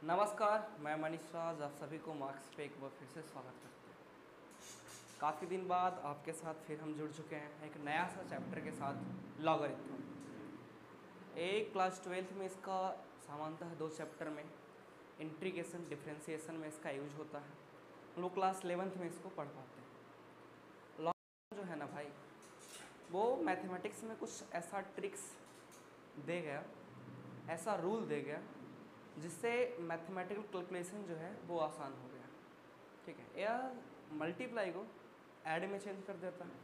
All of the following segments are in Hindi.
नमस्कार, मैं मनीष राज आप सभी को मार्क्स पे एक बार फिर से स्वागत करते हैं। काफ़ी दिन बाद आपके साथ फिर हम जुड़ चुके हैं एक नया सा चैप्टर के साथ, लॉगरिथम। एक क्लास 12th में इसका सामान्यतः 2 चैप्टर में इंटीग्रेशन डिफरेंशिएशन में इसका यूज होता है। हम लोग क्लास 11th में इसको पढ़ पाते हैं। लॉगरिथम जो है ना भाई, वो मैथमेटिक्स में कुछ ऐसा ट्रिक्स दे गया, ऐसा रूल दे गया जिससे मैथमेटिकल कैलकुलेशन जो है वो आसान हो गया। ठीक है, यह मल्टीप्लाई को ऐड में चेंज कर देता है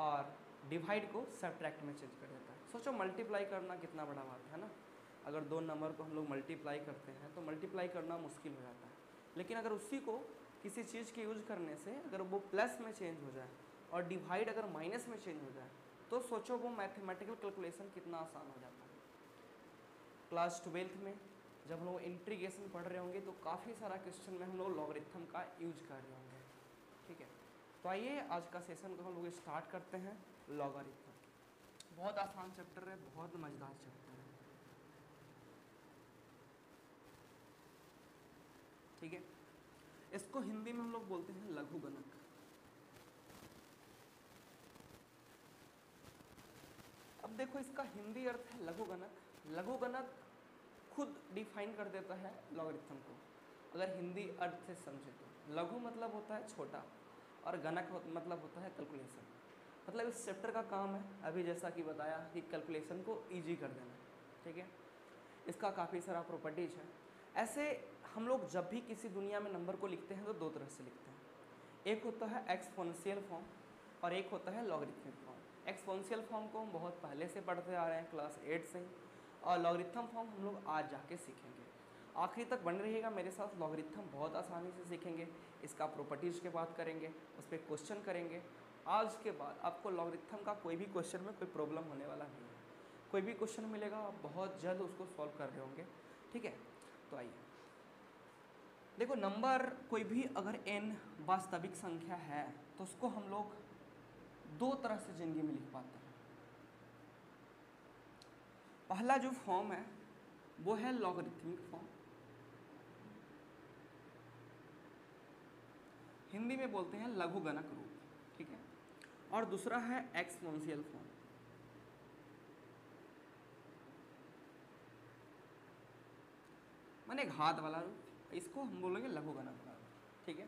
और डिवाइड को सब्ट्रैक्ट में चेंज कर देता है। सोचो मल्टीप्लाई करना कितना बड़ा बात है ना। अगर 2 नंबर को हम लोग मल्टीप्लाई करते हैं तो मल्टीप्लाई करना मुश्किल हो जाता है, लेकिन अगर उसी को किसी चीज़ के यूज करने से अगर वो प्लस में चेंज हो जाए और डिवाइड अगर माइनस में चेंज हो जाए तो सोचो वो मैथमेटिकल कैलकुलेशन कितना आसान हो जाता है। क्लास 12th में जब हम लोग इंटीग्रेशन पढ़ रहे होंगे तो काफ़ी सारा क्वेश्चन में हम लोग लॉगरिथम का यूज कर रहे होंगे। ठीक है, तो आइए आज का सेशन को हम लोग स्टार्ट करते हैं। लॉगरिथम बहुत आसान चैप्टर है, बहुत मज़ेदार चैप्टर है। ठीक है, इसको हिंदी में हम लोग बोलते हैं लघुगणक। अब देखो, इसका हिंदी अर्थ है लघुगणक। लघुगणक खुद डिफाइन कर देता है लॉगरिथम को, अगर हिंदी अर्थ से समझे तो। लघु मतलब होता है छोटा और गणक मतलब होता है कैलकुलेशन। मतलब इस चैप्टर का काम है, अभी जैसा कि बताया, कि कैलकुलेशन को इजी कर देना। ठीक है, इसका काफ़ी सारा प्रॉपर्टीज है। ऐसे हम लोग जब भी किसी दुनिया में नंबर को लिखते हैं तो 2 तरह से लिखते हैं। एक होता है एक्सपोनेंशियल फॉर्म और एक होता है लॉगरिथमिक फॉर्म। एक्सपोनेंशियल फॉर्म को हम बहुत पहले से पढ़ते आ रहे हैं, क्लास 8 से ही, और लॉगरिथम फॉर्म हम लोग आज जाके सीखेंगे। आखिरी तक बने रहिएगा मेरे साथ, लॉगरिथम बहुत आसानी से सीखेंगे। इसका प्रॉपर्टीज़ की बात करेंगे, उस पर क्वेश्चन करेंगे। आज के बाद आपको लॉगरिथम का कोई भी क्वेश्चन में कोई प्रॉब्लम होने वाला नहीं है। कोई भी क्वेश्चन मिलेगा आप बहुत जल्द उसको सॉल्व कर रहे होंगे। ठीक है, तो आइए देखो, नंबर कोई भी अगर n वास्तविक संख्या है तो उसको हम लोग 2 तरह से जिंदगी में लिख पाते हैं। पहला जो फॉर्म है वो है लॉगरिथमिक फॉर्म, हिंदी में बोलते हैं लघुगणक रूप। ठीक है, और दूसरा है एक्सपोनेंशियल फॉर्म। माने घात वाला रूप, इसको हम बोलेंगे लघुगणक वाला रूप। ठीक है,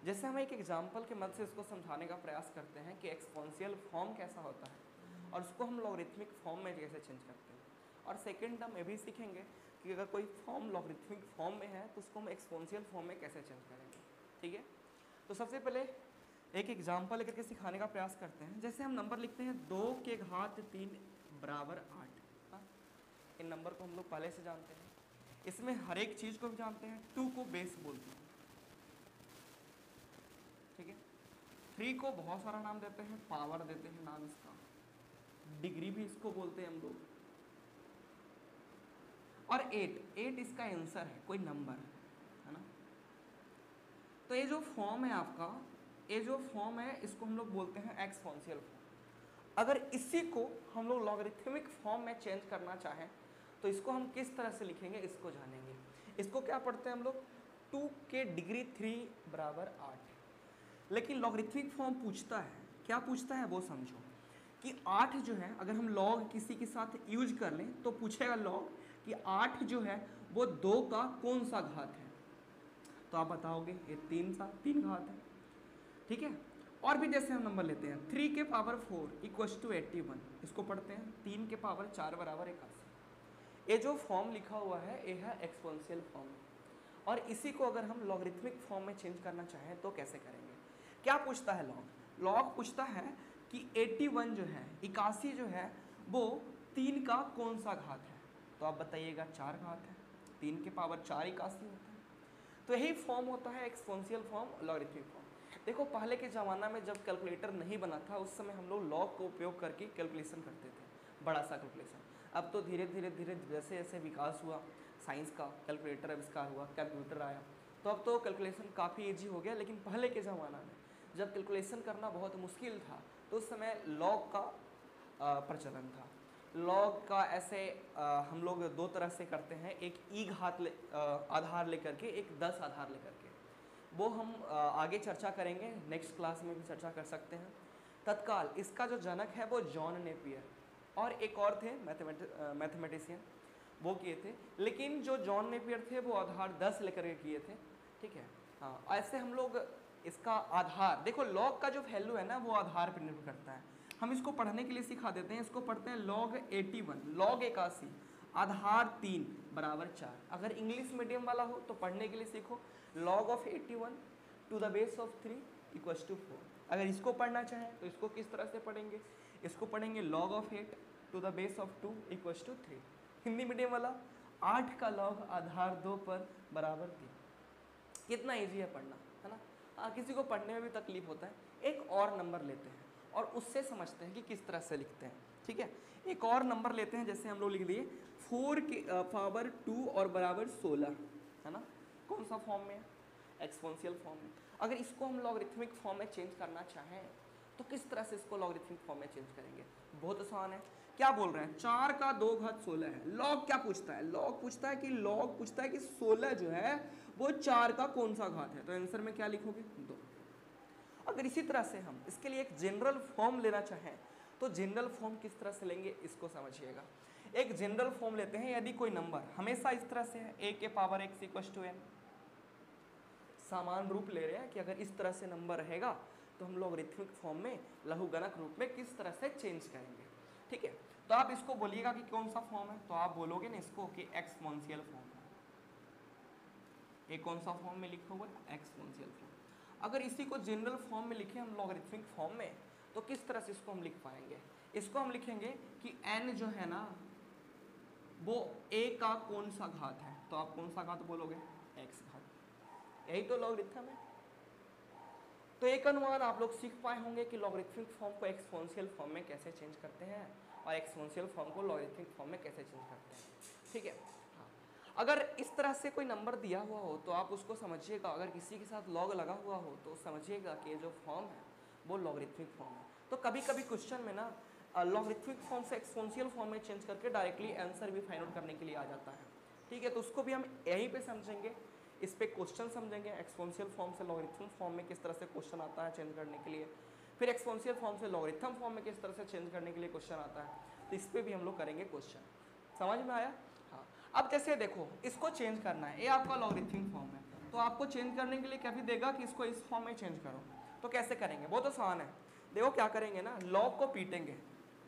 जैसे हम एक एग्जाम्पल के मदद से इसको समझाने का प्रयास करते हैं कि एक्सपोनेंशियल फॉर्म कैसा होता है और उसको हम लॉगरिथमिक फॉर्म में कैसे चेंज करते हैं। और सेकेंड हम ये भी सीखेंगे कि अगर कोई फॉर्म लॉगरिथमिक फॉर्म में है तो उसको हम एक्सपोनेंशियल फॉर्म में कैसे चेंज करेंगे। ठीक है, तो सबसे पहले एक एग्जाम्पल लेकर के सिखाने का प्रयास करते हैं। जैसे हम नंबर लिखते हैं 2 के घात 3 बराबर 8। हाँ, इन नंबर को हम लोग पहले से जानते हैं, इसमें हर एक चीज़ को भी जानते हैं। 2 को बेस बोलते हैं। ठीक है, 3 को बहुत सारा नाम देते हैं, पावर देते हैं नाम इसका, डिग्री भी इसको बोलते हैं हम लोग। और 8 इसका आंसर है, कोई नंबर है ना। तो ये जो फॉर्म है आपका, ये जो फॉर्म है इसको हम लोग बोलते हैं एक्सपोनेंशियल फॉर्म। अगर इसी को हम लोग लॉगरिथमिक फॉर्म में चेंज करना चाहें तो इसको हम किस तरह से लिखेंगे, इसको जानेंगे। इसको क्या पढ़ते हैं हम लोग, 2 के डिग्री 3 बराबर 8। लेकिन लॉगरिथमिक फॉर्म पूछता है, क्या पूछता है वो समझो, कि 8 जो है अगर हम लॉग किसी के साथ यूज कर लें तो पूछेगा लॉग कि 8 जो है वो 2 का कौन सा घात है। तो आप बताओगे ये 3 घात है। ठीक है, और भी जैसे हम नंबर लेते हैं 3 के पावर 4 इक्वस टू 81, इसको पढ़ते हैं 3 के पावर 4 बराबर 81। ये जो फॉर्म लिखा हुआ है ये है एक्सपोनेंशियल फॉर्म, और इसी को अगर हम लॉगरिथमिक फॉर्म में चेंज करना चाहें तो कैसे करेंगे। क्या पूछता है लॉग, लॉग पूछता है कि 81 जो है, 81 जो है वो 3 का कौन सा घात है। तो आप बताइएगा 4 घात है, 3 के पावर 4 81 होता है। तो यही फॉर्म होता है एक्सपोनेंशियल फॉर्म, लॉगरिथमिक फॉर्म। देखो, पहले के ज़माना में जब कैलकुलेटर नहीं बना था उस समय हम लोग लॉग का उपयोग करके कैलकुलेशन करते थे, बड़ा सा कैलकुलेशन। अब तो धीरे धीरे धीरे जैसे जैसे विकास हुआ साइंस का, कैलकुलेटर आविष्कार हुआ, कंप्यूटर आया, तो अब तो कैलकुलेशन काफ़ी ईजी हो गया। लेकिन पहले के ज़माना में जब कैलकुलेशन करना बहुत मुश्किल था तो उस समय लॉग का प्रचलन था। लॉग का ऐसे हम लोग दो तरह से करते हैं, एक ई घात आधार लेकर के, एक 10 आधार लेकर के। वो हम आगे चर्चा करेंगे, नेक्स्ट क्लास में भी चर्चा कर सकते हैं। तत्काल इसका जो जनक है वो जॉन नेपियर और एक और थे मैथमेटिशियन, वो किए थे। लेकिन जो जॉन नेपियर थे वो आधार 10 लेकर के किए थे, ठीक है। हाँ, ऐसे हम लोग इसका आधार देखो, लॉग का जो वैल्यू है ना वो आधार पर निर्भर करता है। हम इसको पढ़ने के लिए सिखा देते हैं, इसको पढ़ते हैं log 81, log 81 आधार 3 बराबर 4। अगर इंग्लिश मीडियम वाला हो तो पढ़ने के लिए सीखो log of 81 to the base of 3 equals to 4। अगर इसको पढ़ना चाहें तो इसको किस तरह से पढ़ेंगे, इसको पढ़ेंगे log of 8 to the base of 2 equals to 3। Hindi medium वाला 8 का log आधार 2 पर बराबर 3। कितना ईजी है पढ़ना, है ना। हाँ, किसी को पढ़ने में भी तकलीफ होता है। एक और नंबर लेते हैं और उससे समझते हैं कि किस तरह से लिखते हैं, ठीक है। एक और नंबर लेते हैं, जैसे हम लोग लिख दिए 4 की पावर 2 और बराबर 16, है ना। कौन सा फॉर्म में है, एक्सपोनेंशियल फॉर्म में। अगर इसको हम लॉगरिथमिक फॉर्म में चेंज करना चाहें तो किस तरह से इसको लॉगरिथमिक फॉर्म में चेंज करेंगे, बहुत आसान है। क्या बोल रहे हैं, 4 का 2 घात 16 है। लॉग क्या पूछता है, लॉग पूछता है कि 16 जो है वो 4 का कौन सा घात है। तो आंसर में क्या लिखोगे, 2। अगर इसी तरह से हम इसके लिए एक जनरल फॉर्म लेना चाहें तो जनरल फॉर्म किस तरह से लेंगे, इसको समझिएगा। एक जनरल फॉर्म लेते हैं, यदि कोई नंबर हमेशा इस तरह से है a के power x equals to n, सामान्य रूप ले रहे हैं कि अगर इस तरह से नंबर रहेगा तो हम लॉगरिथमिक फॉर्म में लघुगणक रूप में किस तरह से चेंज करेंगे, ठीक है। तो आप इसको बोलिएगा कि कौन सा फॉर्म है, तो आप बोलोगे ना इसको कि एक्सपोनेंशियल फॉर्म है। ये कौन सा फॉर्म में लिखा हुआ है, एक्सपोनेंशियल फॉर्म। अगर इसी को जनरल फॉर्म में लिखें हम लॉगरिथमिक फॉर्म में, तो किस तरह से इसको हम लिख पाएंगे, इसको हम लिखेंगे कि n जो है ना वो a का कौन सा घात है। तो आप कौन सा घात बोलोगे, x घात। यही तो लॉगरिथम है। तो एक अनुमान आप लोग सीख पाए होंगे कि लॉगरिथमिक फॉर्म को एक्सपोनेंशियल फॉर्म में कैसे चेंज करते हैं और एक्सपोनेंशियल फॉर्म को लॉगरिथमिक फॉर्म में कैसे चेंज करते हैं, ठीक है। हाँ, अगर इस तरह से कोई नंबर दिया हुआ हो तो आप उसको समझिएगा, अगर किसी के साथ लॉग लगा हुआ हो तो समझिएगा कि जो फॉर्म है वो लॉगरिथमिक फॉर्म है। तो कभी कभी क्वेश्चन में ना लॉगरिथमिक फॉर्म से एक्सपोनेंशियल फॉर्म में चेंज करके डायरेक्टली आंसर भी फाइंड आउट करने के लिए आ जाता है, ठीक है। तो उसको भी हम यहीं पे समझेंगे, इस पे क्वेश्चन समझेंगे, एक्सपोनेंशियल फॉर्म से लॉगरिथम फॉर्म में किस तरह से क्वेश्चन आता है चेंज करने के लिए, फिर एक्सपोनेंशियल फॉर्म से लॉगरिथम फॉर्म में किस तरह से चेंज करने के लिए क्वेश्चन आता है। तो इस पर भी हम लोग करेंगे क्वेश्चन, समझ में आया। हाँ, अब जैसे देखो इसको चेंज करना है, ये आपका लॉगरिथमिक फॉर्म है, तो आपको चेंज करने के लिए क्या भी देगा कि इसको इस फॉर्म में चेंज करो। तो कैसे करेंगे, बहुत आसान है। देखो क्या करेंगे ना, लॉग को पीटेंगे,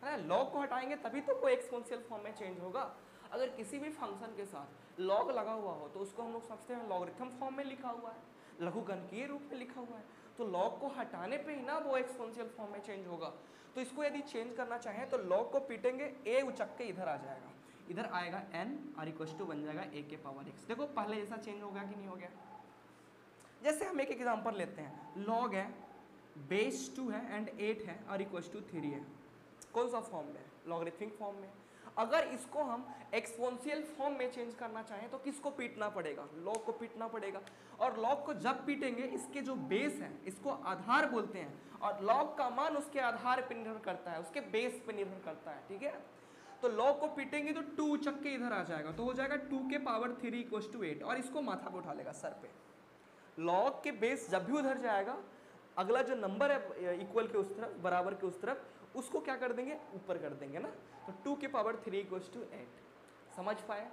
है ना, लॉग को हटाएंगे तभी तो कोई एक्सपोनेंशियल फॉर्म में चेंज होगा। अगर किसी भी फंक्शन के साथ लॉग लगा हुआ हो तो उसको हम लोग समझते हैं लॉगरिथम फॉर्म में लिखा हुआ है, लघुगणकीय रूप में लिखा हुआ है, तो लॉग को हटाने पे ही ना वो एक्सपोनेंशियल फॉर्म में चेंज होगा। तो इसको यदि चेंज करना चाहें तो लॉग को पीटेंगे, a उचक के इधर आ जाएगा, इधर आएगा n और इक्वल टू बन जाएगा a के पावर x। देखो पहले जैसा चेंज हो गया कि नहीं हो गया। जैसे हम एक एग्जाम्पल लेते हैं, लॉग है बेस 2 है एंड 8 है और इक्वल टू 3 है। कौन सा फॉर्म में, लॉगरिथमिक फॉर्म में। अगर इसको हम एक्सपोनेंशियल फॉर्म में चेंज करना चाहें तो किसको पीटना पड़ेगा, लॉग को पीटना पड़ेगा। और लॉग को जब पीटेंगे इसके जो बेस है इसको आधार बोलते हैं, और लॉग का मान उसके आधार पर निर्भर करता है, उसके बेस पे निर्भर करता है, ठीक है। तो लॉग को पीटेंगे तो 2 उचक के इधर आ जाएगा, तो हो जाएगा 2 के पावर 3 इक्वल टू 8, और इसको माथा पे उठा लेगा सर पे। लॉग के बेस जब भी उधर जाएगा अगला जो नंबर है इक्वल के उस तरफ, बराबर के उस तरफ, उसको क्या कर देंगे, ऊपर कर देंगे ना। तो 2 के पावर 3 इक्वल्स टू 8, समझ पाए।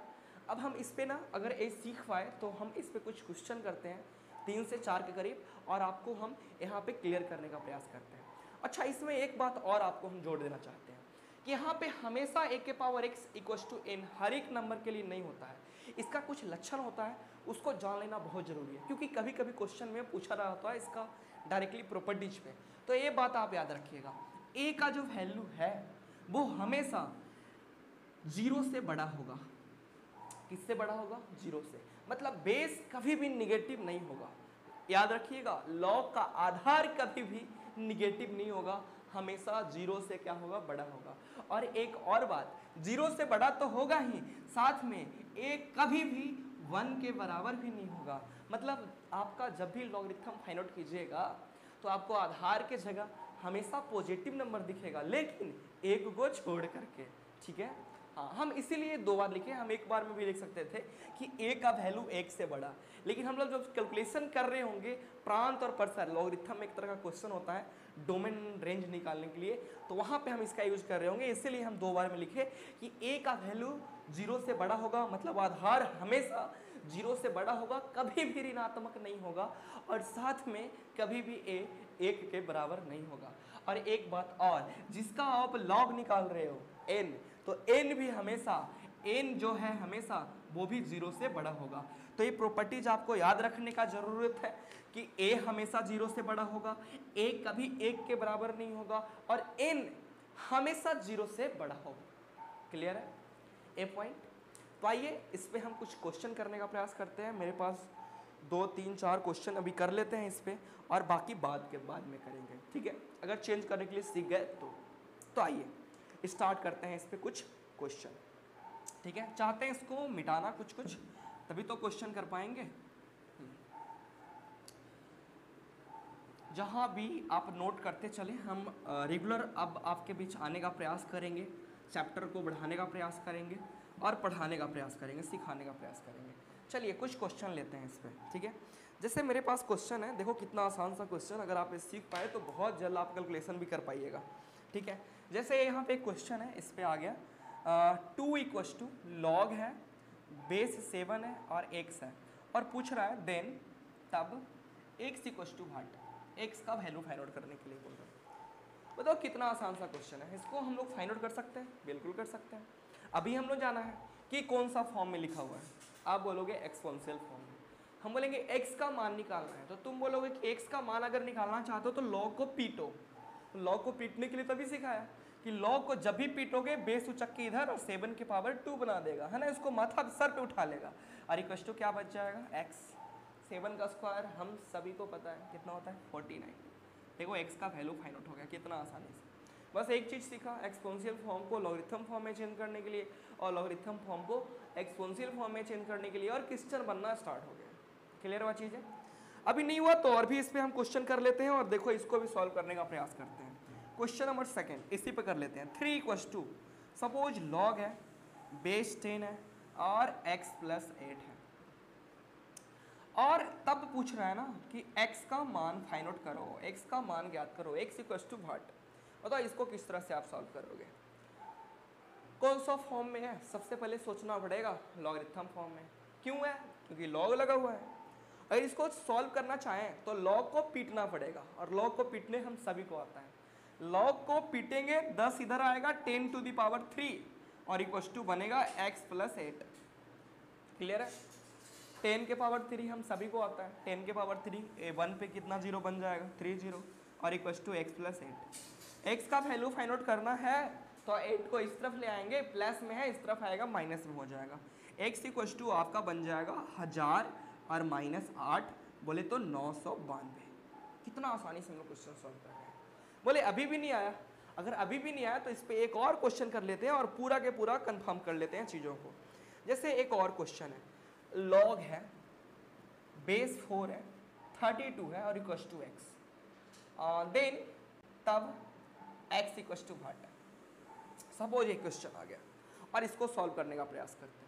अब हम इस पे ना अगर ये सीख पाए तो हम इस पे कुछ क्वेश्चन करते हैं 3 से 4 के करीब, और आपको हम यहाँ पे क्लियर करने का प्रयास करते हैं। अच्छा, इसमें एक बात और आपको हम जोड़ देना चाहते हैं कि यहाँ पे हमेशा a के power x equals to n हर एक नंबर के लिए नहीं होता है, इसका कुछ लक्षण होता है, उसको जान लेना बहुत जरूरी है, क्योंकि कभी कभी क्वेश्चन में पूछा रहा होता है इसका डायरेक्टली प्रॉपर्टीज पे। तो ये बात आप याद रखिएगा, a का जो वैल्यू है वो हमेशा 0 से बड़ा होगा। किससे बड़ा होगा, 0 से, मतलब बेस कभी भी निगेटिव नहीं होगा। याद रखिएगा, लॉग का आधार कभी भी निगेटिव नहीं होगा, हमेशा 0 से क्या होगा, बड़ा होगा। और एक और बात, 0 से बड़ा तो होगा ही, साथ में एक कभी भी 1 के बराबर भी नहीं होगा। मतलब आपका जब भी लॉगरिथम फाइंड आउट कीजिएगा तो आपको आधार के जगह हमेशा पॉजिटिव नंबर दिखेगा, लेकिन एक को छोड़ करके, ठीक है। हाँ, हम इसीलिए 2 बार लिखे, हम एक बार में भी लिख सकते थे कि a का वैल्यू 1 से बड़ा, लेकिन हम लोग जब कैलकुलेशन कर रहे होंगे प्रांत और परसर, लॉगरिथम एक तरह का क्वेश्चन होता है डोमेन रेंज निकालने के लिए, तो वहाँ पे हम इसका यूज कर रहे होंगे, इसीलिए हम 2 बार में लिखे कि a का वैल्यू 0 से बड़ा होगा, मतलब आधार हमेशा 0 से बड़ा होगा, कभी भी ऋणात्मक नहीं होगा, और साथ में कभी भी a 1 के बराबर नहीं होगा। और एक बात और, जिसका आप लॉग निकाल रहे हो n, तो n भी हमेशा, n जो है हमेशा वो भी 0 से बड़ा होगा। तो ये प्रॉपर्टीज आपको याद रखने का जरूरत है कि a हमेशा 0 से बड़ा होगा, a कभी 1 के बराबर नहीं होगा, और n हमेशा 0 से बड़ा होगा। क्लियर है ए पॉइंट? तो आइए इस पे हम कुछ क्वेश्चन करने का प्रयास करते हैं। मेरे पास 2 3 4 क्वेश्चन अभी कर लेते हैं इस पे, और बाकी बाद में करेंगे, ठीक है, अगर चेंज करने के लिए सीख गए तो आइए स्टार्ट करते हैं इस पे कुछ क्वेश्चन, ठीक है। चाहते हैं इसको मिटाना कुछ तभी तो क्वेश्चन कर पाएंगे। जहाँ भी आप नोट करते चले, हम रेगुलर अब आपके बीच आने का प्रयास करेंगे, चैप्टर को बढ़ाने का प्रयास करेंगे और पढ़ाने का प्रयास करेंगे, सिखाने का प्रयास करेंगे। चलिए कुछ क्वेश्चन लेते हैं इस पर, ठीक है। जैसे मेरे पास क्वेश्चन है, देखो कितना आसान सा क्वेश्चन, अगर आप सीख पाए तो बहुत जल्द आप कैलकुलेशन भी कर पाइएगा, ठीक है। जैसे यहाँ पे एक क्वेश्चन है, इस पे आ गया 2 = लॉग है, बेस 7 है और x है, और पूछ रहा है देन तब x = व्हाट, x का वैल्यू फाइंड आउट करने के लिए बोल रहा है। बताओ कितना आसान सा क्वेश्चन है, इसको हम लोग फाइंड आउट कर सकते हैं, बिल्कुल कर सकते हैं। अभी हम लोग जाना है कि कौन सा फॉर्म में लिखा हुआ है, आप बोलोगे एक्सपोनेंशियल फॉर्म में, हम बोलेंगे x का मान निकालना है, तो तुम बोलोगे कि x का मान अगर निकालना चाहते हो तो लॉग को पीटो। लॉग को पीटने के लिए तभी सिखाया कि लॉग को जब भी पीटोगे बेस उचक के इधर और 7 की पावर 2 बना देगा, है ना, इसको माथा सर पे उठा लेगा, और इक्वल टू क्या बच जाएगा x, 7 का स्क्वायर हम सभी को पता है कितना होता है 49। देखो x का वैल्यू फाइंड आउट हो गया कितना आसानी से। बस एक चीज़ सीखा, एक्सपोनेंशियल फॉर्म को लॉगरिथम फॉर्म में चेंज करने के लिए और लॉगरिथम फॉर्म को एक्सपोनेंशियल फॉर्म में चेंज करने के लिए, और क्वेश्चन बनना स्टार्ट हो गया। क्लियर हुआ चीज़ है? अभी नहीं हुआ तो और भी इस पर हम क्वेश्चन कर लेते हैं, और देखो इसको भी सॉल्व करने का प्रयास करते हैं। क्वेश्चन नंबर 2 इसी पे कर लेते हैं। 3 = सपोज लॉग है, बेस 10 है और x + 8 है, और तब पूछ रहा है ना कि x का मान फाइंड आउट करो, x का मान ज्ञात करो, x = व्हाट। बताओ इसको किस तरह से आप सॉल्व करोगे, कौन सा फॉर्म में है? सबसे पहले सोचना पड़ेगा लॉगरिथम फॉर्म में। क्यों है? क्योंकि लॉग लगा हुआ है। अगर इसको सॉल्व करना चाहें तो लॉग को पीटना पड़ेगा, और लॉग को पीटने हम सभी को आता है। लॉग को पीटेंगे 10 इधर आएगा 10⁻³ और इक्वल बनेगा x + 8। क्लियर है? 10⁻³ हम सभी को आता है, 10⁻³ 1 पे कितना 0 बन जाएगा 30 और इक्वल टू x + 8। x का वैल्यू फाइंड आउट करना है तो 8 को इस तरफ ले आएंगे, प्लस में है इस तरफ आएगा माइनस में हो जाएगा। x = आपका बन जाएगा 1000 और -8 बोले तो 992। कितना आसानी से हम लोग क्वेश्चन सॉल्व कर रहे हैं। बोले अभी भी नहीं आया, अगर अभी भी नहीं आया तो इस पे एक और क्वेश्चन कर लेते हैं और पूरा के पूरा कंफर्म कर लेते हैं चीज़ों को। जैसे एक और क्वेश्चन है, लॉग है, बेस 4 है, 32 है और इक्वल टू x, देन तब x = व्हाट है। सपोज एक क्वेश्चन आ गया और इसको सॉल्व करने का प्रयास करते हैं।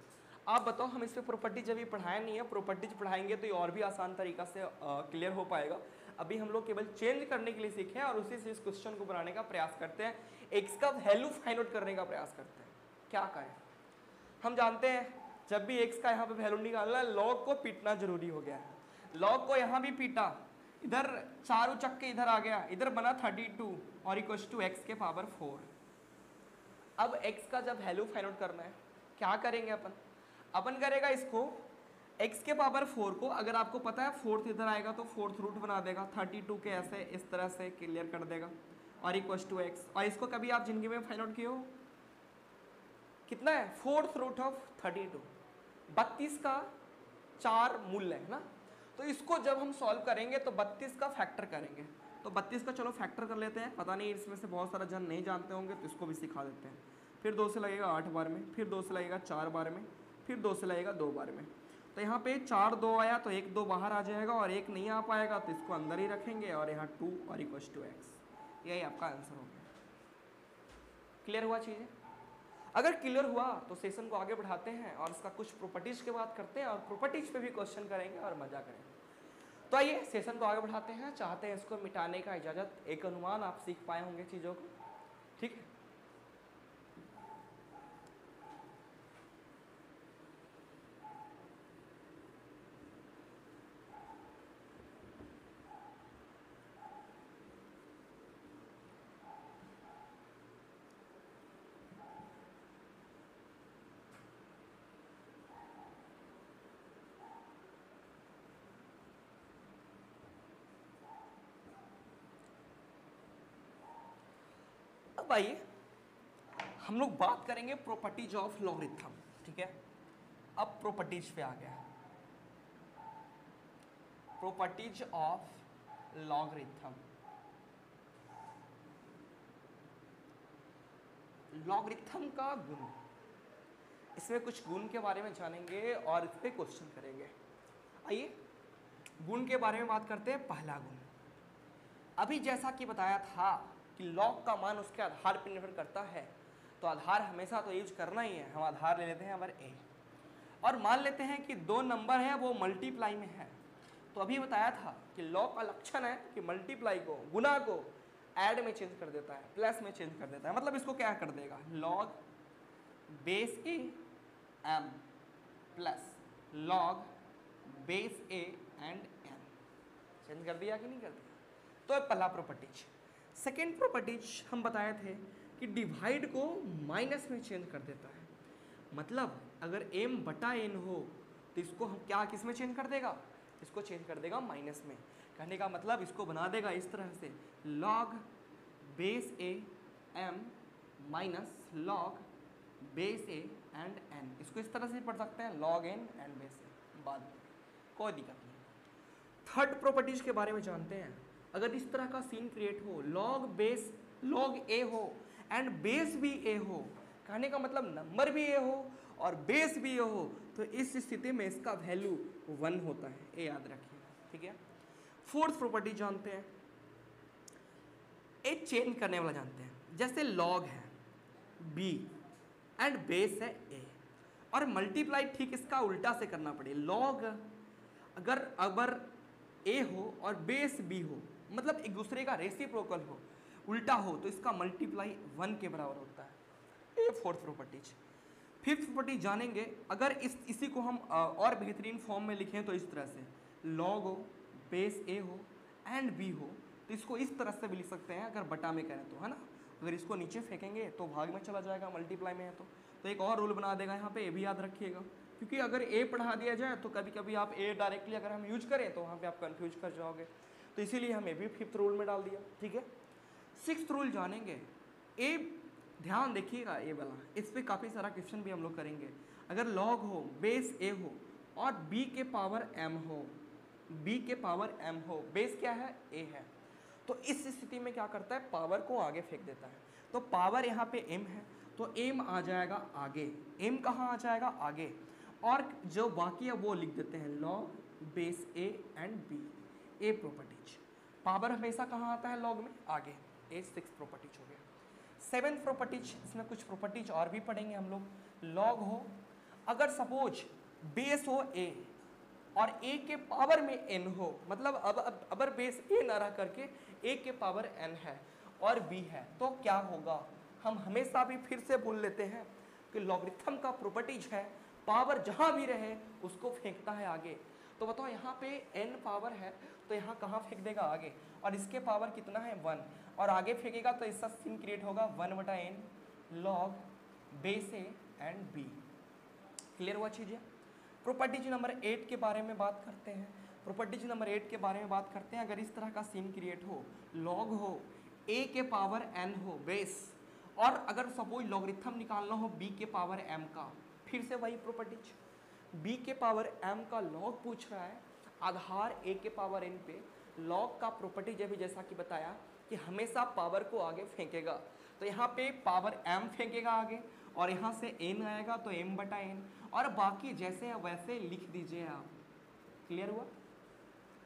आप बताओ, हम इस पर प्रॉपर्टीज अभी पढ़ाया नहीं है, प्रॉपर्टीज पढ़ाएंगे तो ये और भी आसान तरीका से क्लियर हो पाएगा। अभी हम लोग केवल चेंज करने के लिए सीखे हैं और उसी से इस क्वेश्चन को बनाने का प्रयास करते हैं, x का वैल्यू फाइंड आउट करने का प्रयास करते हैं। क्या करें? हम जानते हैं जब भी x का यहाँ पे वैल्यू निकालना लॉग को पीटना जरूरी हो गया है। लॉग को यहाँ भी पीटा, इधर 4 उचक के इधर आ गया, इधर बना 32 और इक्वल टू x के पावर 4। अब x का जब वैल्यू फाइंड आउट करना है क्या करेंगे अपन करेगा इसको x के पावर 4 को, अगर आपको पता है 4th इधर आएगा तो 4th रूट बना देगा, 32 के ऐसे इस तरह से क्लियर कर देगा और इक्वल टू x। और इसको कभी आप जिंदगी में फाइंड आउट किए हो? कितना है? 4th रूट ऑफ 32, 32 का 4 मूल्य है ना। तो इसको जब हम सॉल्व करेंगे तो 32 का फैक्टर करेंगे, तो 32 का चलो फैक्टर कर लेते हैं। पता नहीं इसमें से बहुत सारा जन नहीं जानते होंगे तो इसको भी सिखा देते हैं। फिर 2 से लगेगा 8 बार में, फिर 2 से लगेगा 4 बार में, फिर 2 से लगेगा 2 बार में। तो यहाँ पे 4 2 आया तो 1 2 बाहर आ जाएगा और 1 नहीं आ पाएगा तो इसको अंदर ही रखेंगे और यहाँ 2 और इक्वल टू x। यही आपका आंसर हो गया। क्लियर हुआ चीज़ें? अगर क्लियर हुआ तो सेशन को आगे बढ़ाते हैं और इसका कुछ प्रॉपर्टीज के बात करते हैं और प्रॉपर्टीज पे भी क्वेश्चन करेंगे और मजा करेंगे। तो आइए सेशन को आगे बढ़ाते हैं। चाहते हैं इसको मिटाने का इजाजत, एक अनुमान आप सीख पाए होंगे चीजों को, ठीक है। अब आइए हम लोग बात करेंगे प्रॉपर्टीज ऑफ लॉगरिथम, ठीक है। अब प्रॉपर्टीज पे आ गया, प्रॉपर्टीज ऑफ लॉगरिथम। लॉगरिथम का गुण, इसमें कुछ गुण के बारे में जानेंगे और इस पे क्वेश्चन करेंगे। आइए गुण के बारे में बात करते हैं। पहला गुण, अभी जैसा कि बताया था कि लॉग का मान उसके आधार पर निर्भर करता है, तो आधार हमेशा तो यूज करना ही है। हम आधार ले लेते हैं अगर ए, और मान लेते हैं कि दो नंबर है वो मल्टीप्लाई में है। तो अभी बताया था कि लॉग का लक्षण है कि मल्टीप्लाई को, गुना को ऐड में चेंज कर देता है, प्लस में चेंज कर देता है। मतलब इसको क्या कर देगा, log base A M plus log base A and M, change कर दिया कि नहीं कर दिया। तो पहला प्रॉपर्टीज। सेकेंड प्रॉपर्टीज हम बताए थे कि डिवाइड को माइनस में चेंज कर देता है। मतलब अगर m बटा n हो तो इसको हम क्या किस में चेंज कर देगा, इसको चेंज कर देगा माइनस में। कहने का मतलब इसको बना देगा इस तरह से, log base a m minus log base a and n। इसको इस तरह से पढ़ सकते हैं log n and base a, बाद में कोई दिक्कत नहीं। थर्ड प्रॉपर्टीज के बारे में जानते हैं। अगर इस तरह का सीन क्रिएट हो, log a हो एंड बेस भी a हो, कहने का मतलब नंबर भी a हो और बेस भी a हो, तो इस स्थिति में इसका वैल्यू 1 होता है, ये याद रखिएगा, ठीक है। फोर्थ प्रॉपर्टी जानते हैं, एक चेंज करने वाला जानते हैं। जैसे log है b एंड बेस है a, और मल्टीप्लाई ठीक इसका उल्टा से करना पड़े। log अगर a हो और बेस b हो, मतलब एक दूसरे का रेसिप्रोकल हो, उल्टा हो, तो इसका मल्टीप्लाई 1 के बराबर होता है। ये फोर्थ प्रॉपर्टीज। फिफ्थ प्रॉपर्टी जानेंगे। अगर इसी को हम और बेहतरीन फॉर्म में लिखें तो इस तरह से, log हो बेस a हो एंड b हो, तो इसको इस तरह से भी लिख सकते हैं अगर बटा में करें तो, है ना। अगर इसको नीचे फेंकेंगे तो भाग में चला जाएगा, मल्टीप्लाई में है तो एक और रूल बना देगा यहाँ पे, ये भी याद रखिएगा। क्योंकि अगर a पढ़ा दिया जाए तो कभी कभी आप a डायरेक्टली अगर हम यूज करें तो वहाँ पे आप कंफ्यूज कर जाओगे, तो इसीलिए हमें भी फिफ्थ रूल में डाल दिया, ठीक है। सिक्स्थ रूल जानेंगे। ए ध्यान देखिएगा, ए वाला, इस पे काफ़ी सारा क्वेश्चन भी हम लोग करेंगे। अगर log हो बेस a हो और b के पावर m हो, b के पावर m हो, बेस क्या है a है, तो इस स्थिति में क्या करता है, पावर को आगे फेंक देता है। तो पावर यहाँ पे m है तो m आ जाएगा आगे, m कहाँ आ जाएगा आगे, और जो बाकी है वो लिख देते हैं log base a and b। A properties, power हमेशा कहाँ आता है, log में आगे। ए सिक्स प्रॉपर्टीज हो गया। सेवेंथ प्रॉपर्टीज, इसमें कुछ प्रॉपर्टीज और भी पढ़ेंगे हम लोग। log हो, अगर सपोज बेस हो a और a के पावर में n हो, मतलब अब अगर बेस a ना रह करके a के पावर n है और b है, तो क्या होगा। हम हमेशा भी फिर से बोल लेते हैं कि लॉगरिथम का प्रॉपर्टीज है, पावर जहाँ भी रहे उसको फेंकता है आगे। तो बताओ यहाँ पे n पावर है तो यहाँ कहाँ फेंक देगा आगे, और इसके पावर कितना है 1, और आगे फेंकेगा तो इसका सीन क्रिएट होगा 1/n log base a and b। Clear हुआ चीज़ें। प्रॉपर्टीज नंबर 8 के बारे में बात करते हैं। प्रॉपर्टीज नंबर 8 के बारे में बात करते हैं। अगर इस तरह का सीन क्रिएट हो, log हो a के पावर n हो बेस, और अगर सपोज लॉगरिथम निकालना हो b के पावर m का, फिर से वही प्रॉपर्टीज, b के पावर m का log पूछ रहा है, आधार a के पावर n पे, log का प्रॉपर्टी जब जैसा कि बताया कि हमेशा पावर को आगे फेंकेगा, तो यहाँ पे पावर m फेंकेगा आगे और यहाँ से n आएगा तो m/n, और बाकी जैसे है वैसे लिख दीजिए आप। क्लियर हुआ।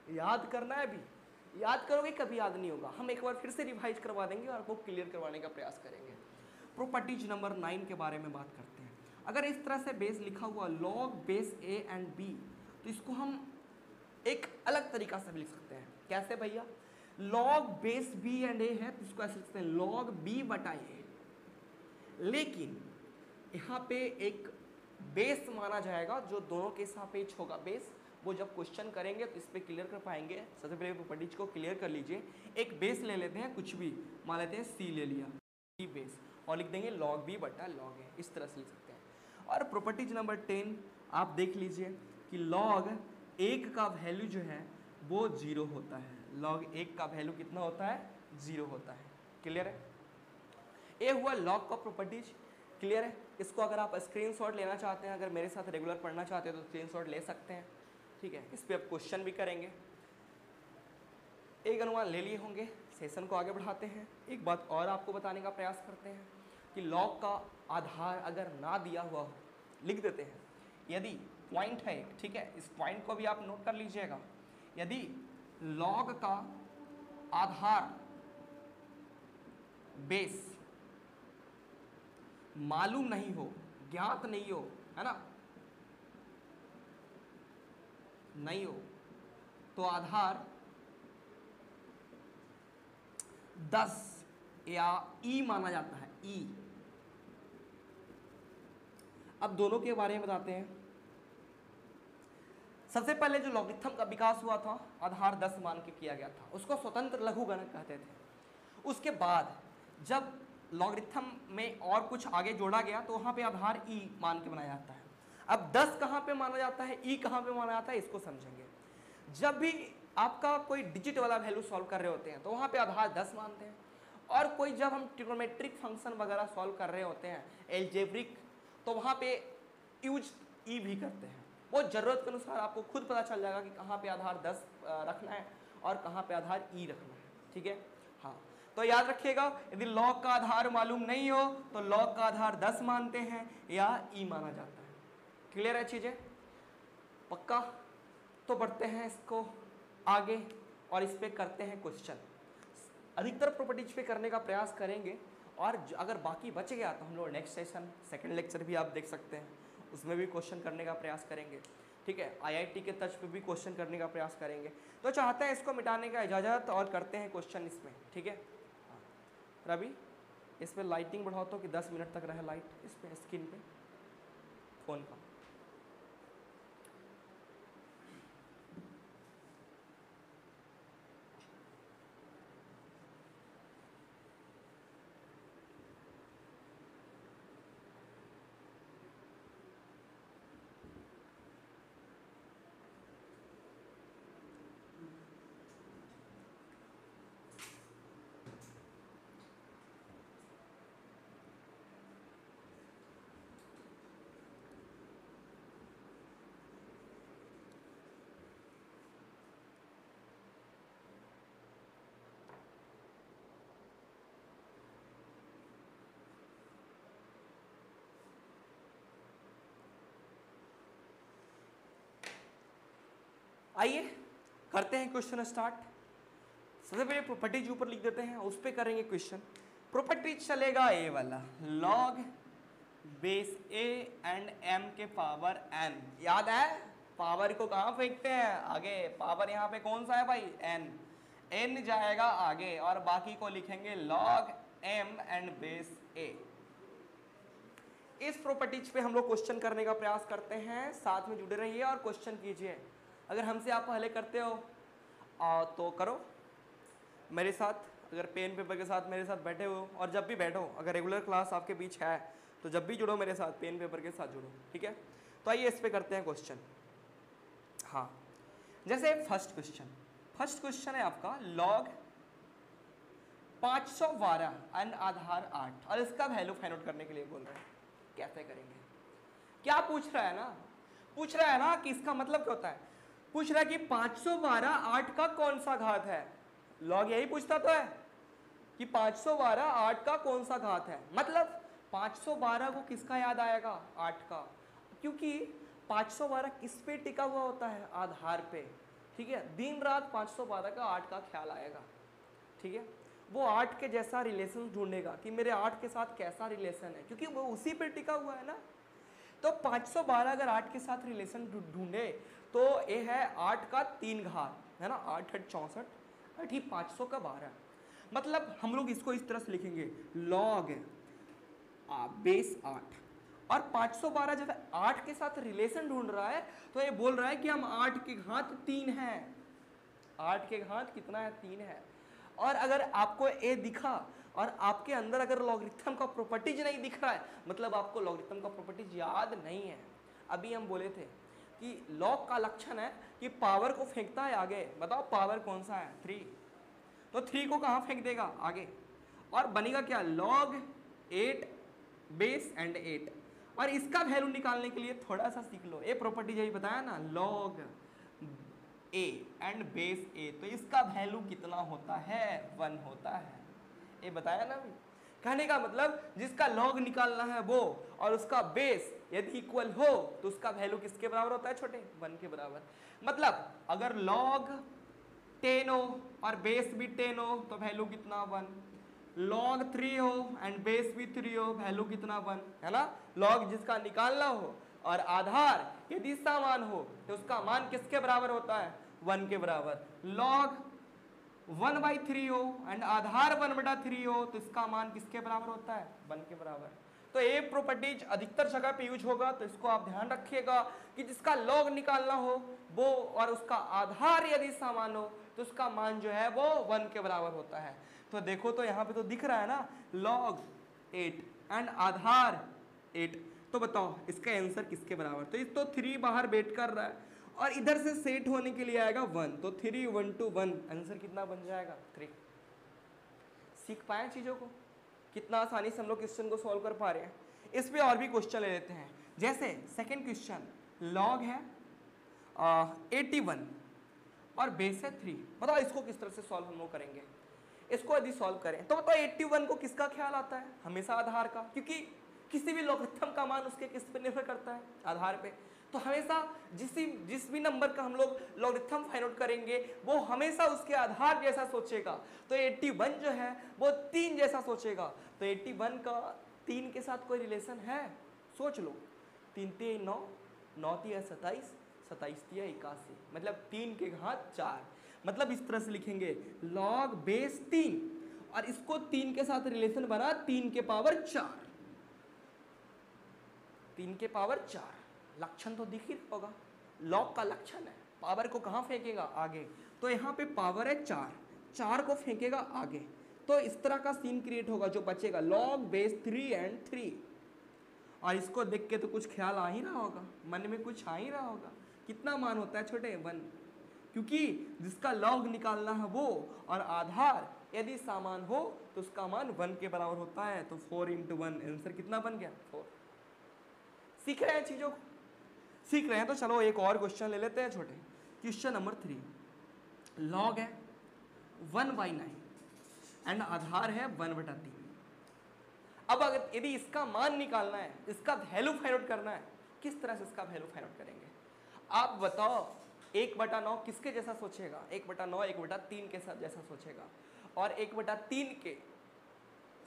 याद करना है, भी याद करोगे कभी याद नहीं होगा। हम एक बार फिर से रिवाइज करवा देंगे और आपको क्लियर करवाने का प्रयास करेंगे। प्रॉपर्टीज नंबर 9 के बारे में बात करते हैं। अगर इस तरह से बेस लिखा हुआ log base A and B, तो इसको हम एक अलग तरीका से भी लिख सकते हैं। कैसे भैया? लॉग बेस बी एंड ए है तो इसको ऐसे लिखते हैं लॉग बी बटा ए, लेकिन यहाँ पे एक बेस माना जाएगा जो दोनों के सापेक्ष होगा बेस। वो जब क्वेश्चन करेंगे तो इस पर क्लियर कर पाएंगे। सबसे पहले प्रॉपर्टीज को क्लियर कर लीजिए। एक बेस ले लेते हैं, कुछ भी मान लेते हैं सी ले लिया, सी बेस, और लिख देंगे लॉग बी बटा लॉग ए, इस तरह से लिख सकते हैं। और प्रॉपर्टीज नंबर 10 आप देख लीजिए कि लॉग 1 का वैल्यू जो है वो 0 होता है। लॉग 1 का वैल्यू कितना होता है? 0 होता है। क्लियर है? ये हुआ लॉग का प्रॉपर्टीज। क्लियर है? इसको अगर आप स्क्रीनशॉट लेना चाहते हैं, अगर मेरे साथ रेगुलर पढ़ना चाहते हैं तो स्क्रीनशॉट ले सकते हैं। ठीक है, इस पर आप क्वेश्चन भी करेंगे। एक अनुमान ले लिए होंगे, सेशन को आगे बढ़ाते हैं। एक बात और आपको बताने का प्रयास करते हैं कि लॉग का आधार अगर ना दिया हुआ हो, लिख देते हैं। यदि पॉइंट है, ठीक है, इस पॉइंट को भी आप नोट कर लीजिएगा। यदि लॉग का आधार बेस मालूम नहीं हो, ज्ञात नहीं हो, है ना, नहीं हो, तो आधार 10 या ई माना जाता है। ई। अब दोनों के बारे में बताते हैं। सबसे पहले जो लॉगरिथम का विकास हुआ था, आधार 10 मान के किया गया था, उसको स्वतंत्र लघुगणक कहते थे। उसके बाद जब लॉगरिथम में और कुछ आगे जोड़ा गया तो वहां पे आधार ई मान के बनाया जाता है। अब 10 कहाँ पे माना जाता है, ई कहाँ पे माना जाता है, इसको समझेंगे। जब भी आपका कोई डिजिट वाला वैल्यू सॉल्व कर रहे होते हैं तो वहाँ पे आधार 10 मानते हैं। और कोई जब हम ट्रिग्नोमेट्रिक फंक्शन वगैरह सॉल्व कर रहे होते हैं, एल्जेब्रिक, तो वहाँ पे यूज ई भी करते हैं। वो ज़रूरत के अनुसार आपको खुद पता चल जाएगा कि कहाँ पे आधार 10 रखना है और कहाँ पे आधार ई रखना है। ठीक है, हाँ। तो याद रखिएगा, यदि लॉग का आधार मालूम नहीं हो तो लॉग का आधार 10 मानते हैं या ई माना जाता है। क्लियर है चीज़ें? पक्का? तो बढ़ते हैं इसको आगे और इस पे करते हैं क्वेश्चन। अधिकतर प्रॉपर्टीज पे करने का प्रयास करेंगे, और अगर बाकी बच गया तो हम लोग नेक्स्ट सेशन, सेकंड लेक्चर भी आप देख सकते हैं, उसमें भी क्वेश्चन करने का प्रयास करेंगे। ठीक है, आईआईटी के तर्ज पे भी क्वेश्चन करने का प्रयास करेंगे। तो चाहते हैं इसको मिटाने का इजाज़त और करते हैं क्वेश्चन इसमें। ठीक है, रवि इस पर लाइटिंग बढ़ाओ तो कि 10 मिनट तक रहे लाइट इस पर स्क्रीन पे फ़ोन का। आइए करते हैं क्वेश्चन स्टार्ट। सबसे पहले प्रॉपर्टीज ऊपर लिख देते हैं, उस पर करेंगे क्वेश्चन। प्रॉपर्टीज चलेगा ए वाला, log base A and m के पावर एन। याद है पावर को कहाँ फेंकते हैं? आगे। पावर यहाँ पे कौन सा है भाई? एन। एन जाएगा आगे और बाकी को लिखेंगे लॉग एम एंड बेस ए। इस प्रॉपर्टीज पे हम लोग क्वेश्चन करने का प्रयास करते हैं। साथ में जुड़े रहिए और क्वेश्चन कीजिए। अगर हमसे आप पहले करते हो तो करो मेरे साथ, अगर पेन पेपर के साथ मेरे साथ बैठे हो, और जब भी बैठो, अगर रेगुलर क्लास आपके बीच है तो जब भी जुड़ो मेरे साथ, पेन पेपर के साथ जुड़ो। ठीक है, तो आइए इस पे करते हैं क्वेश्चन। हाँ, जैसे फर्स्ट क्वेश्चन है आपका लॉग 512 एंड आधार 8, और इसका वैल्यू फाइंड आउट करने के लिए बोल रहे हैं। कैसे करेंगे? क्या पूछ रहा है ना? पूछ रहा है ना कि इसका मतलब क्या होता है? पूछ रहा है कि 512 8 का कौन सा घात है। लॉग यही पूछता तो है कि 512 8 का कौन सा घात है। मतलब 512 को किसका याद आएगा? 8 का, क्योंकि 512 किस पे टिका हुआ होता है? आधार पे। ठीक है, दिन रात 512 का 8 का ख्याल आएगा। ठीक है, वो 8 के जैसा रिलेशन ढूंढेगा कि मेरे 8 के साथ कैसा रिलेशन है, क्योंकि वो उसी पे टिका हुआ है ना। तो 512 अगर 8 के साथ रिलेशन ढूंढे तो ये है 8 का 3 घात, है ना, 8 8 64, 8 500 का 12। मतलब हम लोग इसको इस तरह से लिखेंगे, लॉग बेस 8, और 512 जब 8 के साथ रिलेशन ढूंढ रहा है तो ये बोल रहा है कि हम 8 के घात 3 है। 8 के घात कितना है? 3 है। और अगर आपको ए दिखा और आपके अंदर अगर लॉगरिथम का प्रॉपर्टीज नहीं दिख रहा है, मतलब आपको लॉगरिथम का प्रॉपर्टीज याद नहीं है। अभी हम बोले थे कि लॉग का लक्षण है कि पावर को फेंकता है आगे। बताओ पावर कौन सा है? 3। तो 3 को कहाँ फेंक देगा? आगे। और बनेगा क्या? Log 8 base and 8। और इसका वैल्यू निकालने के लिए थोड़ा सा सीख लो, ये प्रॉपर्टी यही बताया ना, लॉग ए एंड बेस ए। तो इसका वैल्यू कितना होता है? 1 होता है। ये बताया ना। कहने का मतलब जिसका लॉग निकालना है वो, और उसका बेस यदि इक्वल हो तो उसका वैल्यू किसके बराबर होता है? छोटे 1 के बराबर। मतलब अगर लॉग 10 हो और बेस भी 10 हो तो वैल्यू कितना? 1। लॉग 3 हो एंड बेस भी 3 हो, वैल्यू कितना? 1, है ना। लॉग जिसका निकालना हो और आधार यदि समान हो तो उसका मान किसके बराबर होता है? 1 के बराबर। लॉग 1/3 हो एंड आधार 1/3 हो तो इसका मान किसके बराबर होता है? 1 के बराबर। तो ये प्रॉपर्टीज अधिकतर जगह पे यूज होगा, तो इसको आप ध्यान रखिएगा कि जिसका लॉग निकालना हो वो और उसका आधार यदि समान हो तो उसका मान जो है वो 1 के बराबर होता है। तो देखो तो यहाँ पे तो दिख रहा है ना, लॉग 8 एंड आधार 8। तो बताओ इसका आंसर किसके बराबर? तो इस तो 3 बाहर वेट कर रहा है और इधर से सेट होने के लिए आएगा 1, तो 3 1 2 1, आंसर कितना बन जाएगा? 3। सीख पाए चीजों को? कितना आसानी से हम लोग क्वेश्चन को सॉल्व कर पा रहे हैं। इस पे और भी क्वेश्चन ले लेते हैं। जैसे सेकंड क्वेश्चन, लॉग है 81 और बेस है 3। बताओ इसको किस तरह से सॉल्व हम लोग करेंगे? इसको यदि सॉल्व करें तो बताओ 81 को किसका ख्याल आता है? हमेशा आधार का, क्योंकि किसी भी लॉगरिथम का मान उसके किस पे निर्भर करता है? आधार पे। तो हमेशा जिस भी नंबर का हम लोग लॉगरिथम फाइंड आउट करेंगे वो हमेशा उसके आधार जैसा सोचेगा। तो 81 जो है वो 3 जैसा सोचेगा। तो 81 का 3 के साथ कोई रिलेशन है? सोच लो। 3 3 9, 9 3 27, 27 3 81, मतलब 3 के घात 4। मतलब इस तरह से लिखेंगे, लॉग बेस 3 और इसको 3 के साथ रिलेशन बना 3 के पावर 4। 3 के पावर 4 लक्षण तो दिख ही होगा, लॉग का लक्षण है। पावर को कहाँ फेंकेगा? आगे। तो यहाँ पे पावर है 4, 4 को फेंकेगा आगे। तो इस तरह का सीन क्रिएट होगा जो बचेगा, लॉग बेस 3 एंड 3। और इसको देख के तो कुछ ख्याल आ ही रहा होगा, मन में कुछ आ ही रहा होगा, कितना मान होता है छोटे? 1। क्योंकि जिसका लॉग निकालना है वो और आधार यदि समान हो तो उसका मान 1 के बराबर होता है। तो 4 × 1, आंसर कितना बन गया? 4। सीख रहे हैं चीजों को? सीख रहे हैं तो चलो एक और क्वेश्चन ले लेते हैं छोटे। क्वेश्चन नंबर 3, लॉग है 1/9 एंड आधार है 1/3। अब अगर यदि इसका मान निकालना है, इसका वैल्यू फाइंड आउट करना है, किस तरह से इसका वैल्यू फाइंड आउट करेंगे? आप बताओ 1/9 किसके जैसा सोचेगा? 1/9 1/3 के साथ जैसा सोचेगा। और 1/3 के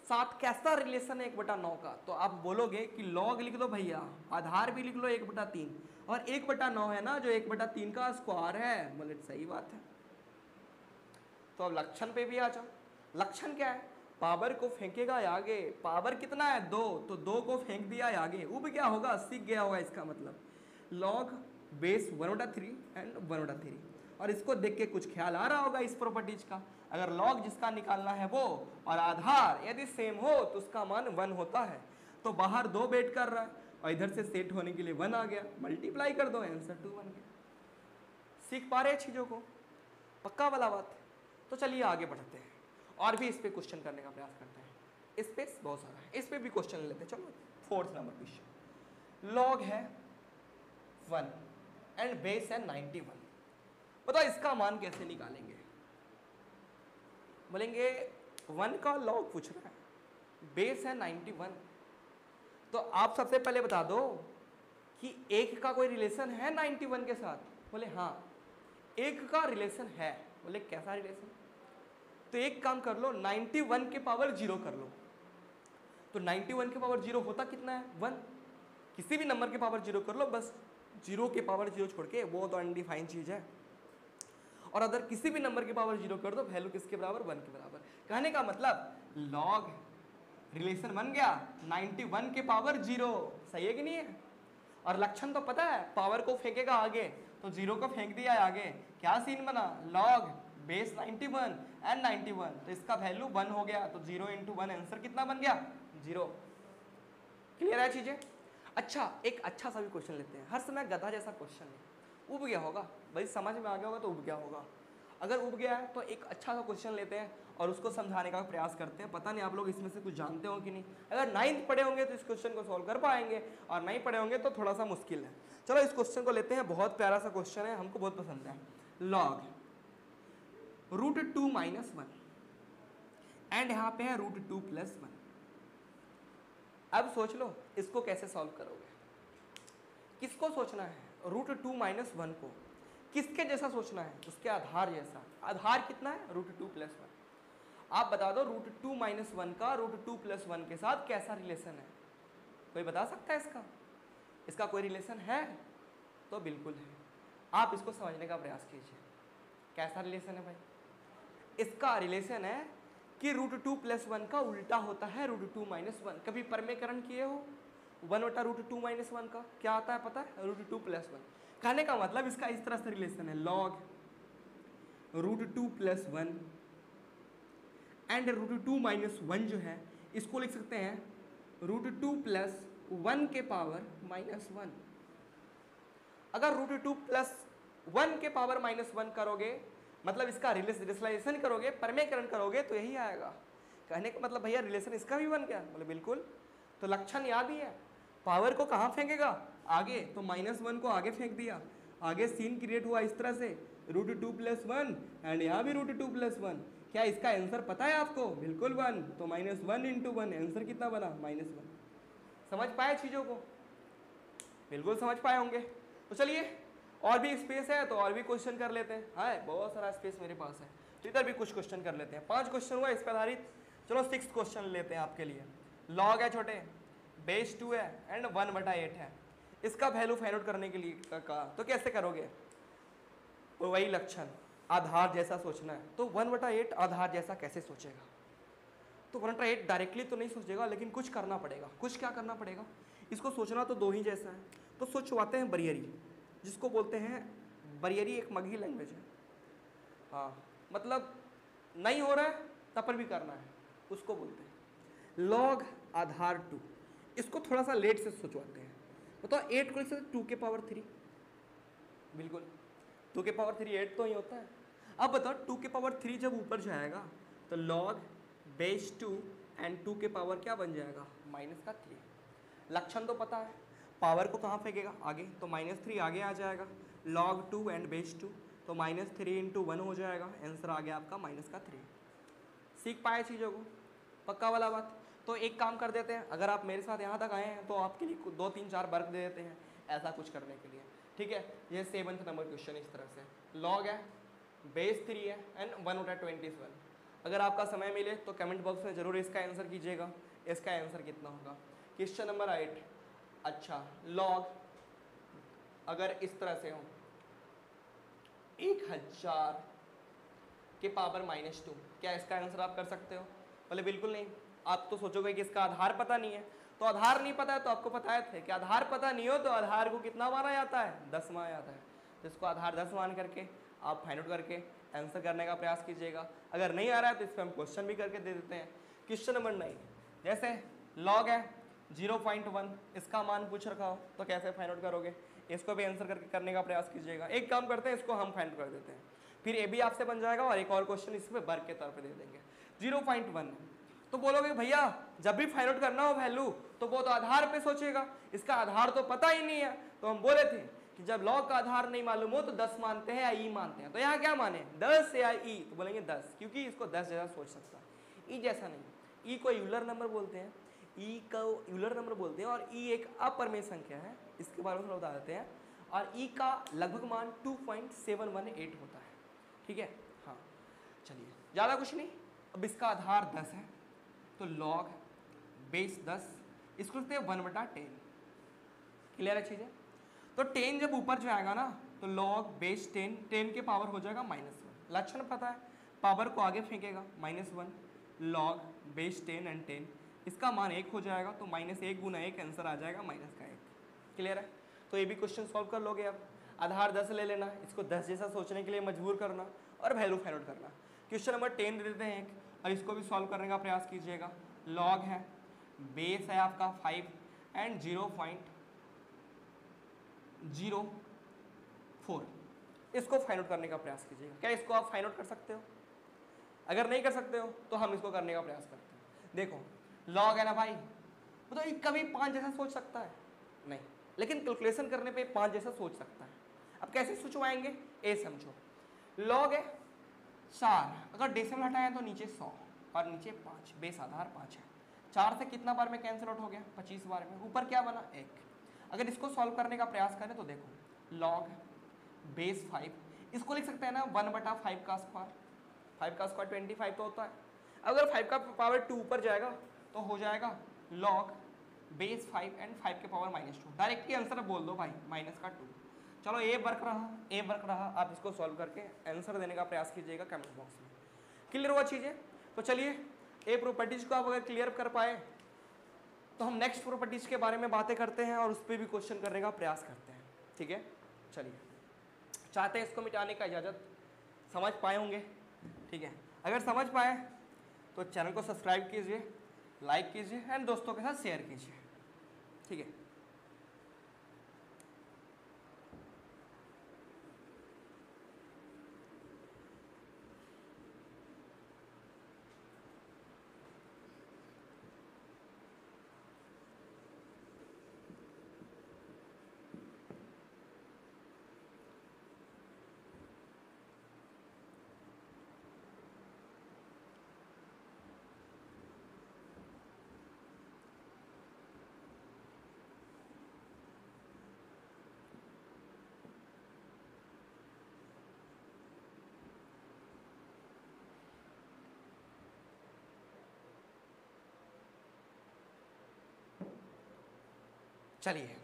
साथ कैसा रिलेशन है 1/9 का? तो आप बोलोगे कि लॉग लिख दो भैया, आधार भी लिख लो 1/3, और 1/9 है ना जो 1/3 का स्क्वायर है। बोले सही बात है। तो अब लक्षण पे भी आ जाओ। लक्षण क्या है? पावर को फेंकेगा आगे। पावर कितना है? 2, तो 2 को फेंक दिया आगे। उब क्या होगा? सीख गया होगा इसका मतलब। Log base 1/3 and 1/3। और इसको देख के कुछ ख्याल आ रहा होगा इस प्रॉपर्टीज का। अगर लॉग जिसका निकालना है वो और आधार यदि सेम हो तो उसका मान 1 होता है। तो बाहर 2 वेट कर रहा है और इधर से सेट होने के लिए 1 आ गया, मल्टीप्लाई कर दो, आंसर 2 बन गया। सीख पा रहे हैं चीजों को? पक्का वाला बात है। तो चलिए आगे बढ़ते हैं और भी इस पे क्वेश्चन करने का प्रयास करते हैं। इस पे बहुत सारा है, इस पे भी क्वेश्चन लेते हैं। चलो 4th नंबर क्वेश्चन, लॉग है 1 एंड बेस है 91। बताओ इसका मान कैसे निकालेंगे? बोलेंगे 1 का लॉग पूछ रहा है, बेस है 91। तो आप सबसे पहले बता दो कि 1 का कोई रिलेशन है 91 के साथ? बोले हाँ 1 का रिलेशन है। बोले कैसा रिलेशन? तो एक काम कर लो, 91 के पावर 0 कर लो। तो 91 के पावर 0 होता कितना है? 1। किसी भी नंबर के पावर 0 कर लो, बस 0 के पावर 0 छोड़ के, वो तो अनडिफाइंड चीज़ है। और अगर किसी भी नंबर के पावर 0 कर दो, वैल्यू किसके बराबर? 1 के बराबर। कहने का मतलब लॉग रिलेशन बन गया 91 के पावर 0। सही है कि नहीं है? और लक्षण तो पता है, पावर को फेंकेगा आगे, तो 0 को फेंक दिया आगे, क्या सीन बना? लॉग बेस 91 एंड 91, तो इसका वैल्यू 1 हो गया। तो 0 इंटू 1 आंसर कितना बन गया? 0। क्लियर है चीजें? अच्छा, एक अच्छा सा भी क्वेश्चन लेते हैं। हर समय गधा जैसा क्वेश्चन है, उब गया होगा भाई, समझ में आ गया होगा तो उब गया होगा। अगर उब गया है तो एक अच्छा सा क्वेश्चन लेते हैं और उसको समझाने का प्रयास करते हैं। पता नहीं आप लोग इसमें से कुछ जानते हो कि नहीं। अगर 9th पढ़े होंगे तो इस क्वेश्चन को सॉल्व कर पाएंगे, और नहीं पढ़े होंगे तो थोड़ा सा मुश्किल है। चलो इस क्वेश्चन को लेते हैं, बहुत प्यारा सा क्वेश्चन है, हमको बहुत पसंद है। लॉग √2 - 1 एंड यहाँ पे है √2 + 1। अब सोच लो इसको कैसे सॉल्व करोगे। किसको सोचना है? √2 - 1 को किसके जैसा सोचना है? उसके आधार जैसा। आधार कितना है? √2 + 1। आप बता दो √2 - 1 का √2 + 1 के साथ कैसा रिलेशन है? कोई बता सकता है इसका? इसका कोई रिलेशन है? तो बिल्कुल है। आप इसको समझने का प्रयास कीजिए। कैसा रिलेशन है भाई? इसका रिलेशन है कि √2 + 1 का उल्टा होता है √2 - 1। कभी परमेकरण किए हो? 1/√2 - 1 का क्या आता है पता है? √2 + 1। कहने का मतलब इसका इस तरह से रिलेशन है, लॉग √2 + 1 एंड √2 - 1 जो है, इसको लिख सकते हैं √2 + 1 के पावर -1। अगर √2 + 1 के पावर -1 करोगे, मतलब इसका रिलेशन करोगे, परमेकरण करोगे, तो यही आएगा। कहने का मतलब भैया रिलेशन इसका भी बन गया। बोले बिल्कुल। तो लक्षण याद ही है, पावर को कहाँ फेंकेगा? आगे, तो -1 को आगे फेंक दिया, आगे सीन क्रिएट हुआ इस तरह से, √2 + 1 एंड यहाँ भी √2 + 1। क्या इसका आंसर पता है आपको? बिल्कुल 1। तो -1 इंटू 1, आंसर कितना बना? -1। समझ पाए चीज़ों को? बिल्कुल समझ पाए होंगे। तो चलिए, और भी स्पेस है तो और भी क्वेश्चन कर लेते हैं। हाँ, बहुत सारा स्पेस मेरे पास है, तो इधर भी कुछ क्वेश्चन कर लेते हैं। 5 क्वेश्चन हुआ इस पर आधारित। चलो 6th क्वेश्चन लेते हैं आपके लिए। लॉग है छोटे, बेस 2 है एंड 1/8 है। इसका वैल्यू फाइंड आउट करने के लिए कहा, तो कैसे करोगे? तो वही लक्षण, आधार जैसा सोचना है। तो 1/8 आधार जैसा कैसे सोचेगा? तो 1/8 डायरेक्टली तो नहीं सोचेगा, लेकिन कुछ करना पड़ेगा। कुछ क्या करना पड़ेगा? इसको सोचना तो 2 ही जैसा है, तो सोचवाते हैं बरियरी, जिसको बोलते हैं बरियरी। एक मगही लैंग्वेज है। हाँ, मतलब नहीं हो रहा है तब पर भी करना है, उसको बोलते हैं लॉग आधार 2। इसको थोड़ा सा लेट से सोचवाते हैं। बताओ 8 को लिख सकते 2 के पावर 3। बिल्कुल, 2 के पावर 3 8 तो ही होता है। अब बताओ 2 के पावर 3 जब ऊपर जाएगा तो लॉग बेस 2 एंड 2 के पावर क्या बन जाएगा? -3। लक्षण तो पता है, पावर को कहाँ फेंकेगा? आगे, तो -3 आगे आ जाएगा। log 2 एंड बेस 2, तो -3 इंटू 1 हो जाएगा। आंसर आ गया आपका -3। सीख पाए चीज़ों को? पक्का वाला बात। तो एक काम कर देते हैं, अगर आप मेरे साथ यहाँ तक आए हैं तो आपके लिए 2 3 4 वर्क दे देते हैं ऐसा कुछ करने के लिए। ठीक है, ये 7th नंबर क्वेश्चन इस तरह से। लॉग है, बेस 3 है एंड 1/27। अगर आपका समय मिले तो कमेंट बॉक्स में ज़रूर इसका आंसर कीजिएगा, इसका आंसर कितना होगा। Question number 8। अच्छा, लॉग अगर इस तरह से हो 1000 के पावर -2, क्या इसका आंसर आप कर सकते हो? बोले बिल्कुल नहीं। आप तो सोचोगे कि इसका आधार पता नहीं है। तो आधार नहीं पता है तो आपको पता है कि आधार पता नहीं हो तो आधार को कितना माना जाता है? 10 माना जाता है। तो इसको आधार 10 मान करके आप फाइंड आउट करके आंसर करने का प्रयास कीजिएगा। अगर नहीं आ रहा है तो इस पर हम क्वेश्चन भी करके दे देते हैं। Question number 9। जैसे लॉग है 0.1, इसका मान पूछ रखा हो तो कैसे फाइंड आउट करोगे? इसको भी आंसर करके करने का प्रयास कीजिएगा। एक काम करते हैं, इसको हम फाइंड आउट कर देते हैं, फिर ये भी आपसे बन जाएगा और एक और क्वेश्चन इसमें वर्क के तौर पे दे देंगे। 0.1 तो बोलोगे भैया जब भी फाइंड आउट करना हो वैल्यू तो वो तो आधार पे सोचेगा, इसका आधार तो पता ही नहीं है। तो हम बोले थे कि जब लॉग का आधार नहीं मालूम हो तो 10 मानते हैं या ई मानते हैं। तो यहाँ क्या माने? 10 या ई? तो बोलेंगे 10, क्योंकि इसको 10 जैसा सोच सकता है। ई जैसा नहीं। ई को यूलर नंबर बोलते हैं, ई को यूलर नंबर बोलते हैं, और ई एक अपरिमेय संख्या है, इसके बारे में थोड़ा बता देते हैं। और ई का लगभग मान 2.718 होता है। ठीक है, हाँ चलिए, ज़्यादा कुछ नहीं। अब इसका आधार 10 है तो log बेस 10 इसको लिखते हैं 1/10। क्लियर है चीज़ें? तो 10 जब ऊपर जाएगा ना तो log बेस 10 के पावर हो जाएगा -1। लक्षण पता है, पावर को आगे फेंकेगा -1 log बेस 10 एंड 10, इसका मान 1 हो जाएगा तो -1 गुना 1 आंसर आ जाएगा -1। क्लियर है? तो ये भी क्वेश्चन सॉल्व कर लोगे। अब आधार 10 ले लेना, इसको 10 जैसा सोचने के लिए मजबूर करना और वैल्यू फाइंड आउट करना। क्वेश्चन नंबर 10 दे देते हैं एक, और इसको भी सॉल्व करने का प्रयास कीजिएगा। log है, बेस है आपका 5 एंड 0.004, इसको फाइंड आउट करने का प्रयास कीजिएगा। क्या इसको आप फाइंड आउट कर सकते हो? अगर नहीं कर सकते हो तो हम इसको करने का प्रयास करते हैं। देखो log है ना भाई, तो कभी 5 जैसा सोच सकता है? नहीं, लेकिन कैलकुलेशन करने पे 5 जैसा सोच सकता है। अब कैसे सोचवाएंगे? ए समझो, log है 4, अगर डेसिमल हटाएं तो नीचे 100 और नीचे 5, बेस आधार 5 है। 4 से कितना बार में कैंसिल आउट हो गया? 25 बार में। ऊपर क्या बना? 1। अगर इसको सॉल्व करने का प्रयास करें तो देखो log बेस 5, इसको लिख सकते हैं ना 1/5 का स्क्वायर। 5 का स्क्वायर 25 तो होता है। अगर 5 का पावर 2 ऊपर जाएगा तो हो जाएगा log बेस 5 एंड 5 के पावर -2। डायरेक्टली आंसर बोल दो भाई, -2। चलो ए वर्क रहा, आप इसको सॉल्व करके आंसर देने का प्रयास कीजिएगा कमेंट बॉक्स में। क्लियर हुआ चीज़ें? तो चलिए ए प्रॉपर्टीज को आप अगर क्लियर कर पाए तो हम नेक्स्ट प्रॉपर्टीज के बारे में बातें करते हैं और उस पर भी क्वेश्चन करने का प्रयास करते हैं। ठीक है, चलिए। चाहते हैं इसको मिटाने का इजाज़त, समझ पाए होंगे? ठीक है, अगर समझ पाए तो चैनल को सब्सक्राइब कीजिए, लाइक कीजिए एंड दोस्तों के साथ शेयर कीजिए। ठीक है, चलिए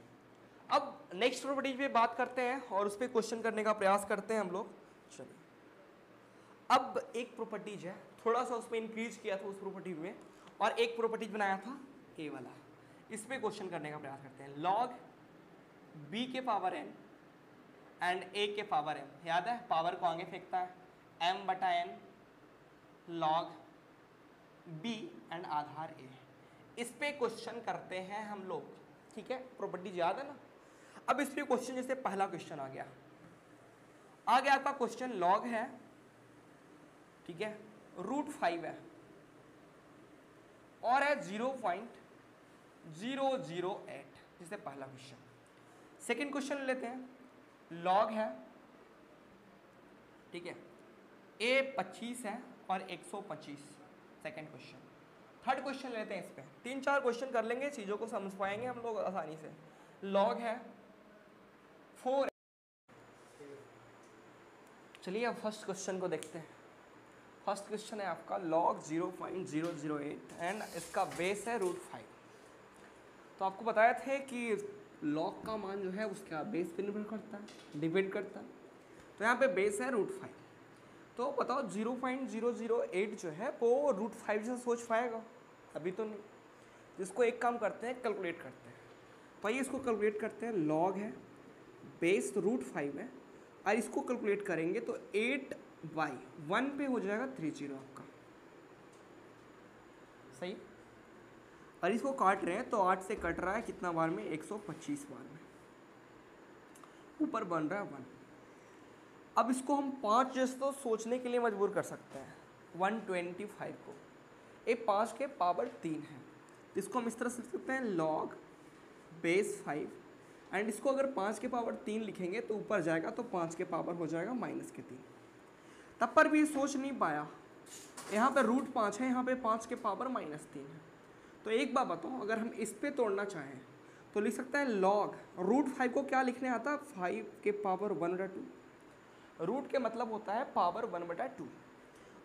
अब नेक्स्ट प्रॉपर्टी पे बात करते हैं और उस पर क्वेश्चन करने का प्रयास करते हैं हम लोग। चलिए, अब एक प्रॉपर्टीज है, थोड़ा सा उसमें इंक्रीज किया था उस प्रॉपर्टी में, और एक प्रॉपर्टीज बनाया था ए वाला, इस पे क्वेश्चन करने का प्रयास करते हैं। log b के पावर n एंड a के पावर m, याद है पावर को आगे फेंकता है, m/n log b and Aadhaar a, इस पे क्वेश्चन करते हैं हम लोग। ठीक है, प्रॉपर्टीज याद है ना? अब इस पे क्वेश्चन, जैसे पहला क्वेश्चन आ गया आपका क्वेश्चन log है, ठीक है, √5 है और है 0.008, जिसे पहला क्वेश्चन। सेकंड क्वेश्चन लेते हैं, log है, ठीक है, a 25 है और 125, सेकंड क्वेश्चन। थर्ड क्वेश्चन लेते हैं, इस पे 3-4 क्वेश्चन कर लेंगे, चीज़ों को समझ पाएंगे हम लोग आसानी से। log है 4। चलिए अब फर्स्ट क्वेश्चन को देखते हैं। फर्स्ट क्वेश्चन है आपका log 0.008 एंड इसका बेस है √5। तो आपको बताया था कि log का मान जो है उसका बेस पे निर्भर करता है, डिपेंड करता है। तो यहाँ पे बेस है √5, तो बताओ 0.008 जो है वो √5 से सोच पाएगा? अभी तो नहीं। जिसको एक काम करते हैं, कैलकुलेट करते हैं। तो आइए इसको कैलकुलेट करते हैं। log है, बेस √5 है, और इसको कैलकुलेट करेंगे तो 8/1 पे हो जाएगा 30 आपका, सही। और इसको काट रहे हैं तो 8 से कट रहा है कितना बार में? 125 बार में। ऊपर बन रहा है 1। अब इसको हम 5 जैसे तो सोचने के लिए मजबूर कर सकते हैं। 125 को, ये 5 के पावर 3 है, इसको हम इस तरह से लिख सकते हैं log बेस 5, एंड इसको अगर 5 के पावर 3 लिखेंगे तो ऊपर जाएगा तो 5 के पावर हो जाएगा -3। तब पर भी सोच नहीं पाया, यहाँ पे √5 है, यहाँ पे 5 के पावर -3 है। तो एक बात बताओ, अगर हम इस पे तोड़ना चाहें तो लिख सकता है log √5 को क्या लिखने आता? 5 के पावर 1/2। रूट के मतलब होता है पावर 1/2,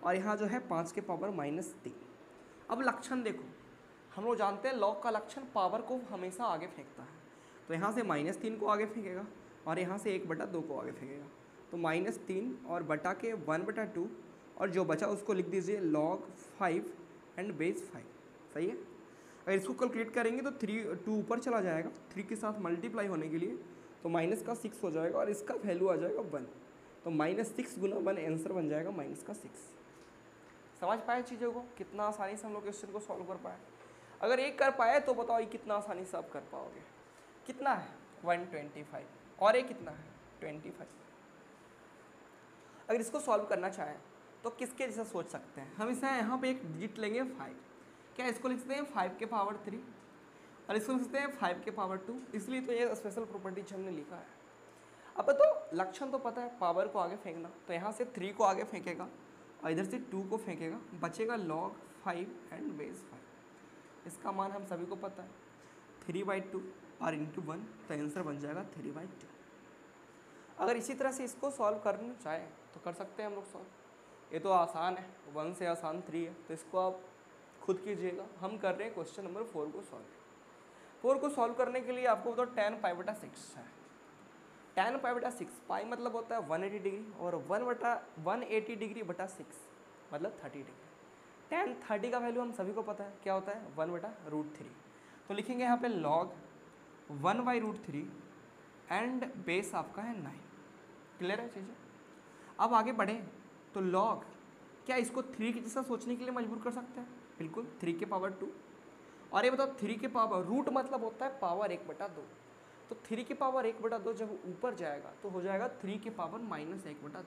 और यहाँ जो है 5 के पावर -3। अब लक्षण देखो, हम लोग जानते हैं लॉग का लक्षण पावर को हमेशा आगे फेंकता है, तो यहाँ से -3 को आगे फेंकेगा और यहाँ से 1/2 को आगे फेंकेगा, तो -3 और बटा के 1/2 और जो बचा उसको लिख दीजिए log 5 एंड बेस 5। सही है। अगर इसको कैलकुलेट करेंगे तो 2 ऊपर चला जाएगा 3 के साथ मल्टीप्लाई होने के लिए, तो -6 हो जाएगा और इसका वैल्यू आ जाएगा 1, तो -6 गुना 1 आंसर बन जाएगा -6। समझ पाए चीज़ों को, कितना आसानी से हम लोग क्वेश्चन को सॉल्व कर पाए। अगर एक कर पाए तो बताओ ये कितना आसानी से आप कर पाओगे। कितना है 125 और ये कितना है 25। अगर इसको सॉल्व करना चाहें तो किसके जैसा सोच सकते हैं हम, इसे यहाँ पे एक डिजिट लेंगे 5, क्या इसको लिख सकते हैं 5 के पावर 3 और इसको लिख सकते हैं 5 के पावर 2, इसलिए तो ये स्पेशल प्रॉपर्टी हमने लिखा है। अब तो लक्षण तो पता है पावर को आगे फेंकना, तो यहाँ से 3 को आगे फेंकेगा और इधर से 2 को फेंकेगा, बचेगा log 5 एंड बेस 5। इसका मान हम सभी को पता है 3/2 और इंटू 1, तो आंसर बन जाएगा 3/2। अगर इसी तरह से इसको सॉल्व करना चाहे तो कर सकते हैं हम लोग सॉल्व। ये तो आसान है, 1 से आसान 3 है, तो इसको आप खुद कीजिएगा। हम कर रहे हैं क्वेश्चन नंबर 4 को सॉल्व। 4 को सॉल्व करने के लिए आपको बताओ tan π/6 है। tan π/6, पाई मतलब होता है 180 डिग्री और 180 डिग्री बटा 6 मतलब 30 डिग्री। tan 30 का वैल्यू हम सभी को पता है क्या होता है 1/√3, तो लिखेंगे यहाँ पे log 1/√3 एंड बेस आपका है 9। क्लियर है चीज़ें। अब आगे बढ़े तो log, क्या इसको 3 के जैसा सोचने के लिए मजबूर कर सकते हैं? बिल्कुल, 3 के पावर 2। और ये बताओ 3 के पावर रूट मतलब होता है पावर 1/2, तो 3 के पावर 1/2 जब ऊपर जाएगा तो हो जाएगा 3 के पावर -1/2।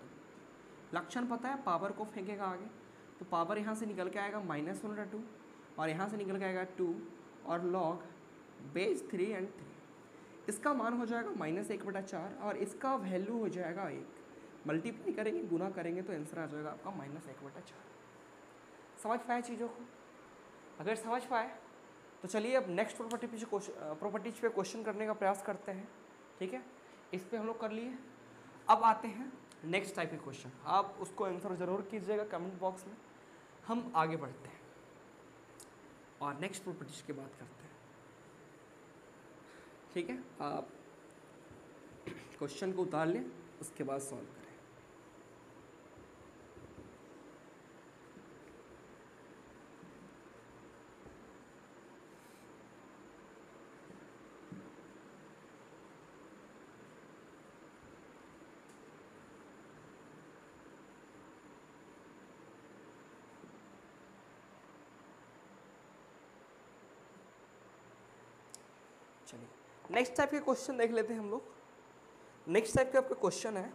लक्षण पता है पावर को फेंकेगा आगे, तो पावर यहाँ से निकल के आएगा -1/2 और यहाँ से निकल के आएगा 2 और log बेस 3 एंड 3। इसका मान हो जाएगा -1/4 और इसका वैल्यू हो जाएगा 1। मल्टीप्लाई करेंगे, गुना करेंगे तो आंसर आ जाएगा आपका -1/4। समझ पाए चीज़ों को? अगर समझ पाए तो चलिए अब नेक्स्ट प्रॉपर्टीज पे क्वेश्चन करने का प्रयास करते हैं। ठीक है, इस पे हम लोग कर लिए। अब आते हैं नेक्स्ट टाइप के क्वेश्चन, आप उसको आंसर ज़रूर कीजिएगा कमेंट बॉक्स में। हम आगे बढ़ते हैं और नेक्स्ट प्रॉपर्टीज की बात करते हैं। ठीक है, आप क्वेश्चन को उतार लें, उसके बाद सॉल्व करें। चलिए नेक्स्ट टाइप के क्वेश्चन देख लेते हैं हम लोग। नेक्स्ट टाइप का आपका क्वेश्चन है,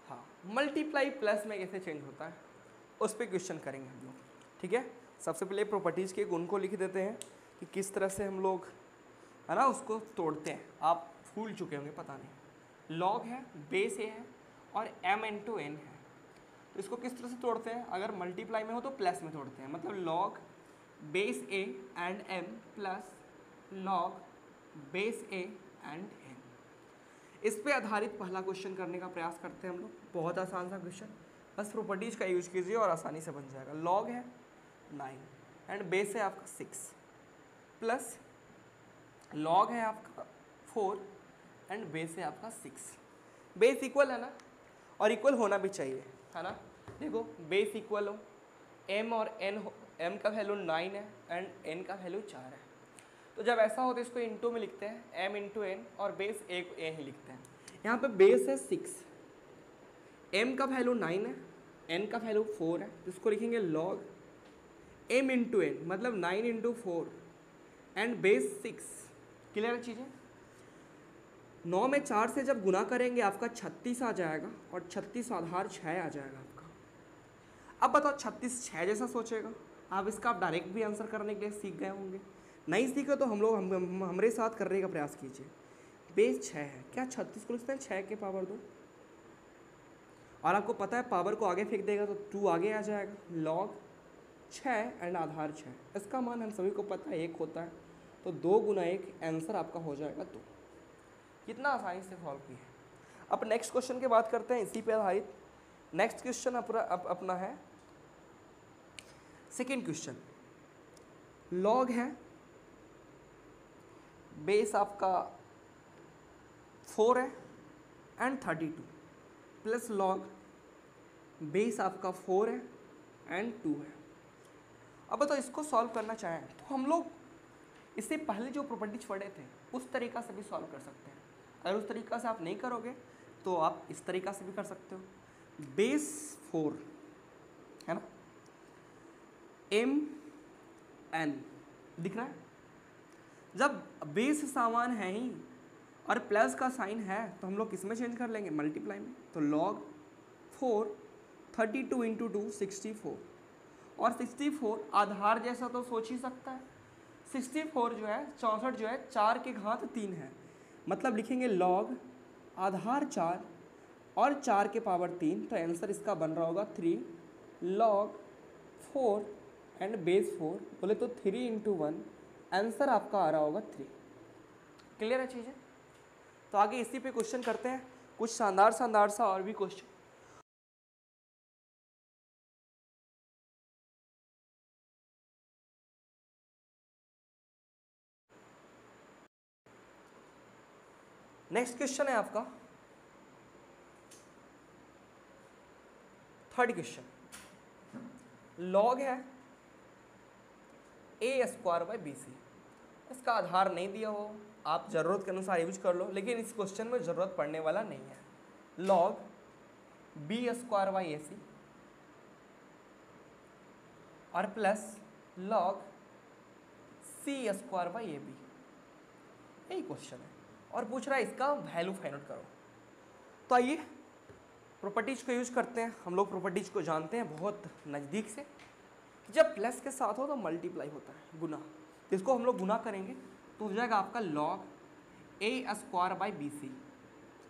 हाँ, मल्टीप्लाई प्लस में कैसे चेंज होता है, उस पर क्वेश्चन करेंगे हम लोग। ठीक है, सबसे पहले प्रॉपर्टीज़ के गुण को लिख देते हैं कि किस तरह से हम लोग है ना उसको तोड़ते हैं। आप भूल चुके होंगे, पता नहीं। log है, बेस ए है और m × n है, तो इसको किस तरह से तोड़ते हैं? अगर मल्टीप्लाई में हो तो प्लस में तोड़ते हैं, मतलब log base a and m plus log base a and n। इस पे आधारित पहला क्वेश्चन करने का प्रयास करते हैं हम लोग। बहुत आसान सा क्वेश्चन, बस प्रॉपर्टीज़ का यूज कीजिए और आसानी से बन जाएगा। log है 9 एंड बेस है आपका 6 प्लस log है आपका 4 एंड बेस है आपका 6। बेस इक्वल है ना, और इक्वल होना भी चाहिए, है ना। देखो बेस इक्वल हो, m और n हो, m का वैल्यू 9 है एंड n का वैल्यू 4 है, तो जब ऐसा हो तो इसको इंटू में लिखते हैं, m × n और बेस a ही लिखते हैं। यहाँ पे बेस है 6, m का वैल्यू 9 है, n का वैल्यू 4 है, तो इसको लिखेंगे log m × n मतलब 9 × 4 एंड बेस 6। क्लियर है चीज़ें। 9 में 4 से जब गुना करेंगे आपका 36 आ जाएगा और 36 आधार 6 आ जाएगा आपका। अब बताओ 36 6 जैसा सोचेगा आप, इसका आप डायरेक्ट भी आंसर करने के लिए सीख गए होंगे। नहीं सीखे तो हम लोग हमारे साथ करने का प्रयास कीजिए। बेस 6 है, क्या 36 को लिखते हैं 6 के पावर 2, और आपको पता है पावर को आगे फेंक देगा तो 2 आगे आ जाएगा। log 6 एंड आधार 6, इसका मान हम सभी को पता है 1 होता है, तो 2 × 1 आंसर आपका हो जाएगा 2। कितना आसानी से सॉल्व किया है। अब नेक्स्ट क्वेश्चन की बात करते हैं इसी पे आधारित। नेक्स्ट क्वेश्चन अपना है सेकेंड क्वेश्चन। लॉग है, बेस आपका 4 है एंड 32 प्लस लॉग बेस आपका 4 है एंड 2 है। अब तो इसको सॉल्व करना चाहें तो हम लोग इससे पहले जो प्रॉपर्टीज पढ़े थे उस तरीका से भी सॉल्व कर सकते हैं। अगर उस तरीका से आप नहीं करोगे तो आप इस तरीका से भी कर सकते हो। बेस 4 है ना, एम एन दिख रहा है। जब बेस सामान है ही और प्लस का साइन है तो हम लोग किस में चेंज कर लेंगे, मल्टीप्लाई में। तो लॉग 4 32 इंटू 2 64 और 64 आधार जैसा तो सोच ही सकता है। 64 जो है 64 जो है 4 के घात 3 है, मतलब लिखेंगे लॉग आधार 4 और 4 के पावर 3, तो आंसर इसका बन रहा होगा 3 लॉग 4 एंड बेस 4 बोले तो 3 इंटू 1, आंसर आपका आ रहा होगा 3। क्लियर है चीज़ें? तो आगे इसी पे क्वेश्चन करते हैं, कुछ शानदार सा और भी क्वेश्चन। नेक्स्ट क्वेश्चन है आपका थर्ड क्वेश्चन। लॉग है ए स्क्वायर बाई बी सी। इसका आधार नहीं दिया हो, आप ज़रूरत के अनुसार यूज कर लो, लेकिन इस क्वेश्चन में ज़रूरत पड़ने वाला नहीं है। Log b square by a c और plus log c square by a b, यही क्वेश्चन है और पूछ रहा है इसका वैल्यू फाइंड आउट करो। तो आइए प्रॉपर्टीज को यूज करते हैं। हम लोग प्रॉपर्टीज को जानते हैं बहुत नज़दीक से। जब प्लस के साथ हो तो मल्टीप्लाई होता है, गुना। इसको हम लोग गुना करेंगे तो हो जाएगा आपका log a square by b c,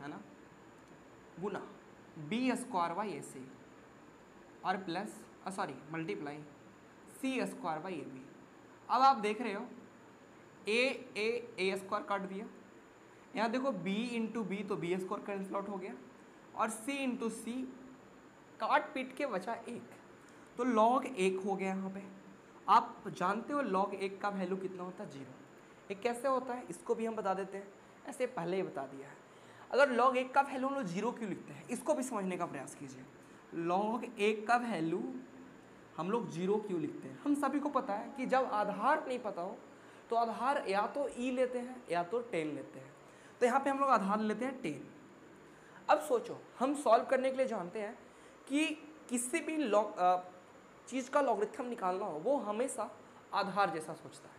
है ना, गुना b square by a c और plus multiply c square by a b. अब आप देख रहे हो ए स्क्वायर काट दिया, यहाँ देखो b इंटू बी तो बी स्क्वायर कैंसिल आउट हो गया और c इंटू सी काट पीट के बचा 1, तो लॉग 1 हो गया यहाँ पे। आप जानते हो लॉग 1 का वैल्यू कितना होता है, 0। एक कैसे होता है इसको भी हम बता देते हैं, ऐसे पहले ही बता दिया है। अगर लॉग 1 का वैल्यू हम लोग 0 क्यों लिखते हैं, इसको भी समझने का प्रयास कीजिए। लॉग 1 का वैल्यू हम लोग 0 क्यों लिखते हैं, हम सभी को पता है कि जब आधार नहीं पता हो तो आधार या तो ई लेते हैं या तो 10 लेते हैं। तो यहाँ पे हम लोग आधार लेते हैं 10। अब सोचो हम सॉल्व करने के लिए जानते हैं कि किसी भी चीज़ का लॉगरिथम निकालना हो वो हमेशा आधार जैसा सोचता है।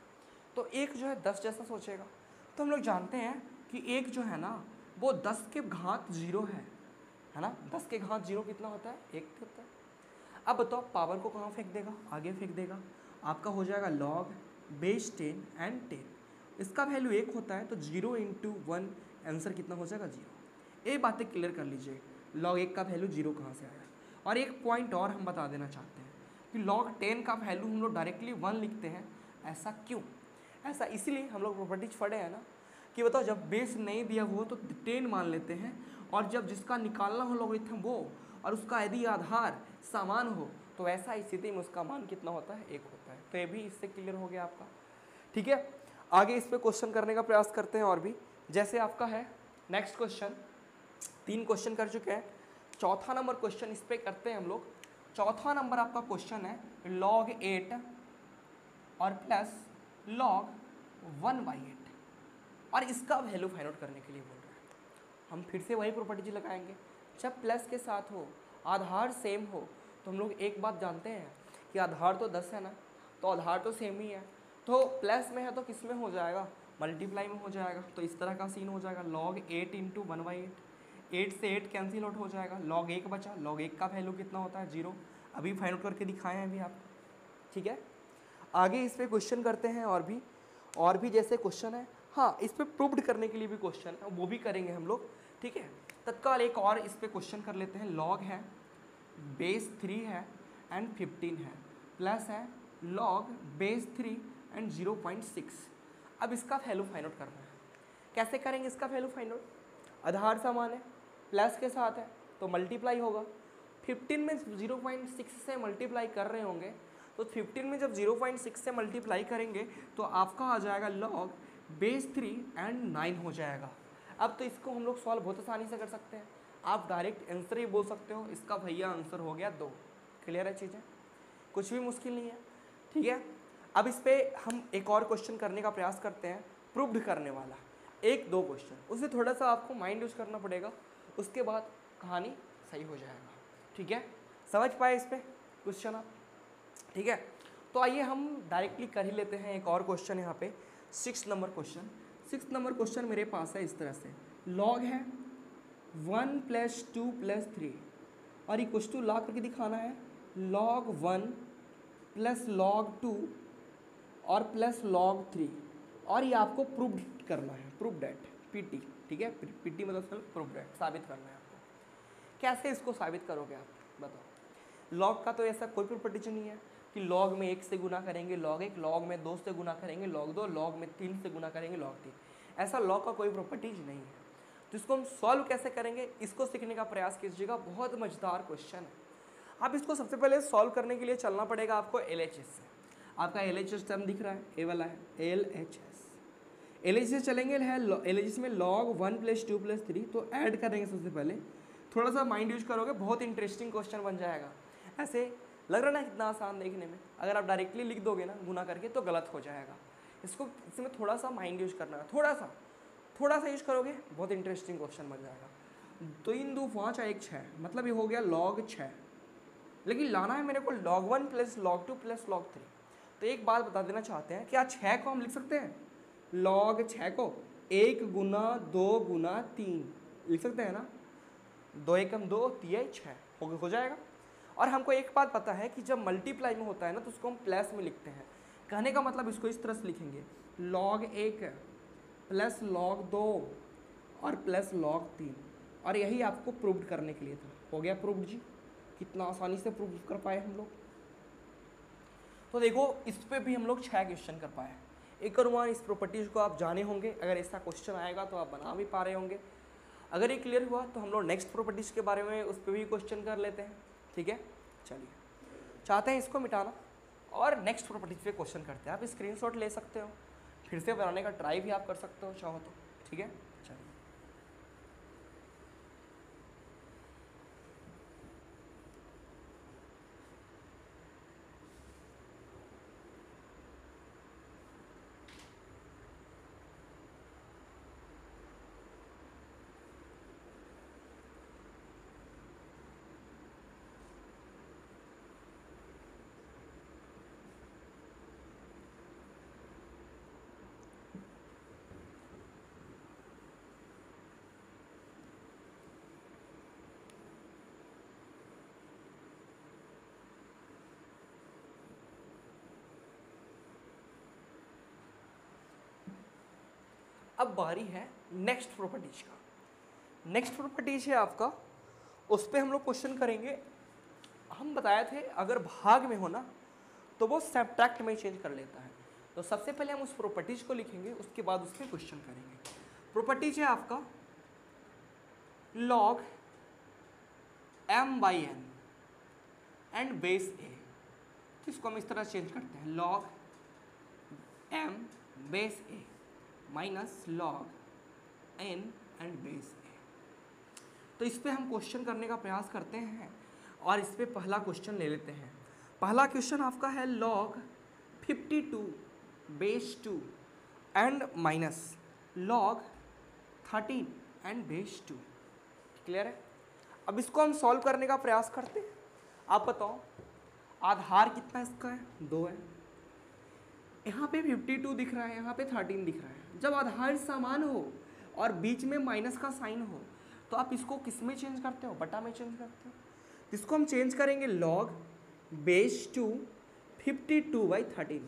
तो एक जो है 10 जैसा सोचेगा, तो हम लोग जानते हैं कि एक जो है ना वो 10 के घात 0 है ना। 10 के घात 0 कितना होता है, 1 होता है। अब बताओ पावर को कहाँ फेंक देगा, आगे फेंक देगा। आपका हो जाएगा लॉग बेस 10 एंड 10। इसका वैल्यू 1 होता है तो 0 इंटू 1, आंसर कितना हो जाएगा 0। ये बातें क्लियर कर लीजिए, लॉग 1 का वैल्यू 0 कहाँ से आया। और एक पॉइंट और हम बता देना चाहते हैं कि log 10 का वैल्यू हम लोग डायरेक्टली 1 लिखते हैं। ऐसा क्यों, ऐसा इसलिए हम लोग प्रॉपर्टीज पढ़े हैं ना कि बताओ जब बेस नहीं दिया हुआ तो 10 मान लेते हैं, और जब जिसका निकालना हो लॉगरिथम वो और उसका यदि आधार समान हो तो ऐसा स्थिति में उसका मान कितना होता है, 1 होता है। तो ये भी इससे क्लियर हो गया आपका। ठीक है, आगे इस पर क्वेश्चन करने का प्रयास करते हैं और भी। जैसे आपका है नेक्स्ट क्वेश्चन, 3 क्वेश्चन कर चुके हैं, चौथा नंबर क्वेश्चन इस पर करते हैं हम लोग। चौथा नंबर आपका क्वेश्चन है log 8 और प्लस log 1/8 और इसका वैल्यू फाइंड आउट करने के लिए बोल रहे हैं। हम फिर से वही प्रॉपर्टी लगाएंगे, जब प्लस के साथ हो आधार सेम हो तो हम लोग एक बात जानते हैं कि आधार तो 10 है ना, तो आधार तो सेम ही है, तो प्लस में है तो किस में हो जाएगा, मल्टीप्लाई में हो जाएगा। तो इस तरह का सीन हो जाएगा log 8 इंटू 1/8, 8 से 8 कैंसिल आउट हो जाएगा, log 1 बचा। log 1 का वैल्यू कितना होता है, 0। अभी फाइंड आउट करके दिखाए हैं अभी आप। ठीक है, आगे इस पर क्वेश्चन करते हैं और भी जैसे क्वेश्चन है। हाँ, इस पर प्रूव्ड करने के लिए भी क्वेश्चन है, वो भी करेंगे हम लोग। ठीक है, तत्काल एक और इस पर क्वेश्चन कर लेते हैं। log है बेस 3 है एंड 15 है, प्लस है log बेस 3 एंड 0.6। अब इसका वैल्यू फाइंड आउट करना है। कैसे करेंगे इसका वैल्यू फाइंड आउट, आधार समान है प्लस के साथ है तो मल्टीप्लाई होगा। 15 में 0.6 से मल्टीप्लाई कर रहे होंगे तो 15 में जब 0.6 से मल्टीप्लाई करेंगे तो आपका आ जाएगा log बेस 3 एंड 9 हो जाएगा। अब तो इसको हम लोग सॉल्व बहुत आसानी से कर सकते हैं, आप डायरेक्ट आंसर ही बोल सकते हो, इसका भैया आंसर हो गया 2। क्लियर है चीज़ें, कुछ भी मुश्किल नहीं है, ठीक है। अब इस पर हम एक और क्वेश्चन करने का प्रयास करते हैं, प्रूव्ड करने वाला, 1-2 क्वेश्चन, उससे थोड़ा सा आपको माइंड यूज करना पड़ेगा, उसके बाद कहानी सही हो जाएगा, ठीक है। समझ पाए इस पर क्वेश्चन आप, ठीक है। तो आइए हम डायरेक्टली कर ही लेते हैं एक और क्वेश्चन यहाँ पे, 6 नंबर क्वेश्चन। 6 नंबर क्वेश्चन मेरे पास है इस तरह से, लॉग है 1 + 2 + 3 और इक्वल टू ला करके दिखाना है log 1 + log 2 और प्लस log 3, और ये आपको प्रूव करना है, प्रूव डेट पीटी, ठीक है। पीटी मतलब प्रूव डेट, साबित करना है आपको। कैसे इसको साबित करोगे आप बताओ। लॉग का तो ऐसा कोई प्रॉपर्टी नहीं है कि लॉग में 1 से गुना करेंगे log 1, लॉग में 2 से गुना करेंगे log 2, लॉग में 3 से गुना करेंगे log 3, ऐसा लॉग का कोई प्रॉपर्टीज नहीं है। तो इसको हम सॉल्व कैसे करेंगे, इसको सीखने का प्रयास कीजिएगा, बहुत मजेदार क्वेश्चन है। आप इसको सबसे पहले सॉल्व करने के लिए चलना पड़ेगा आपको LHS से। आपका LHS टर्म दिख रहा है, ए वाला है LHS। LHS चलेंगे है, LHS में log 1 + 2 + 3, तो ऐड करेंगे सबसे पहले। थोड़ा सा माइंड यूज करोगे, बहुत इंटरेस्टिंग क्वेश्चन बन जाएगा। ऐसे लग रहा है ना कितना आसान देखने में, अगर आप डायरेक्टली लिख दोगे ना गुना करके तो गलत हो जाएगा। इसको इसमें थोड़ा सा माइंड यूज करना है, थोड़ा सा यूज करोगे बहुत इंटरेस्टिंग क्वेश्चन बन जाएगा। 3 2 5 1 6, मतलब ये हो गया log 6, लेकिन लाना है मेरे को log 1 + log 2 + log 3। तो एक बात बता देना चाहते हैं, क्या 6 को हम लिख सकते हैं, log 6 को 1 × 2 × 3 लिख सकते हैं ना, 2 × 2 3 6 हो जाएगा। और हमको एक बात पता है कि जब मल्टीप्लाई में होता है ना तो उसको हम प्लस में लिखते हैं। कहने का मतलब इसको इस तरह से लिखेंगे, log 1 + log 2 और प्लस log 3, और यही आपको प्रूव करने के लिए था। हो गया प्रूव जी, कितना आसानी से प्रूव कर पाए हम लोग। तो देखो इस पे भी हम लोग 6 क्वेश्चन कर पाए। एक अनुमान इस प्रॉपर्टीज को आप जाने होंगे, अगर ऐसा क्वेश्चन आएगा तो आप बना भी पा रहे होंगे। अगर ये क्लियर हुआ तो हम लोग नेक्स्ट प्रॉपर्टीज के बारे में उस पर भी क्वेश्चन कर लेते हैं, ठीक है। चलिए, चाहते हैं इसको मिटाना और नेक्स्ट प्रॉपर्टीज पे क्वेश्चन करते हैं। आप स्क्रीनशॉट ले सकते हो, फिर से बनाने का ट्राई भी आप कर सकते हो चाहो तो, ठीक है। चलिए, अब बारी है नेक्स्ट प्रॉपर्टीज का। नेक्स्ट प्रॉपर्टीज है आपका, उस पर हम लोग क्वेश्चन करेंगे। हम बताए थे अगर भाग में हो ना तो वो सब्ट्रैक्ट में चेंज कर लेता है। तो सबसे पहले हम उस प्रॉपर्टीज को लिखेंगे, उसके बाद उस पर क्वेश्चन करेंगे। प्रॉपर्टीज है आपका log m/n and base a, तो इसको हम इस तरह चेंज करते हैं, log m base a minus log n and base a। तो इस पर हम क्वेश्चन करने का प्रयास करते हैं और इस पर पहला क्वेश्चन ले लेते हैं। पहला क्वेश्चन आपका है log 52 base 2 and minus log 13 and base 2। Clear है। अब इसको हम सॉल्व करने का प्रयास करते हैं। आप बताओ आधार कितना इसका है, 2 है। यहाँ पे 52 दिख रहा है, यहाँ पे 13 दिख रहा है। जब आधार समान हो और बीच में माइनस का साइन हो तो आप इसको किस में चेंज करते हो, बटा में चेंज करते हो। इसको हम चेंज करेंगे log बेस 2 52/13,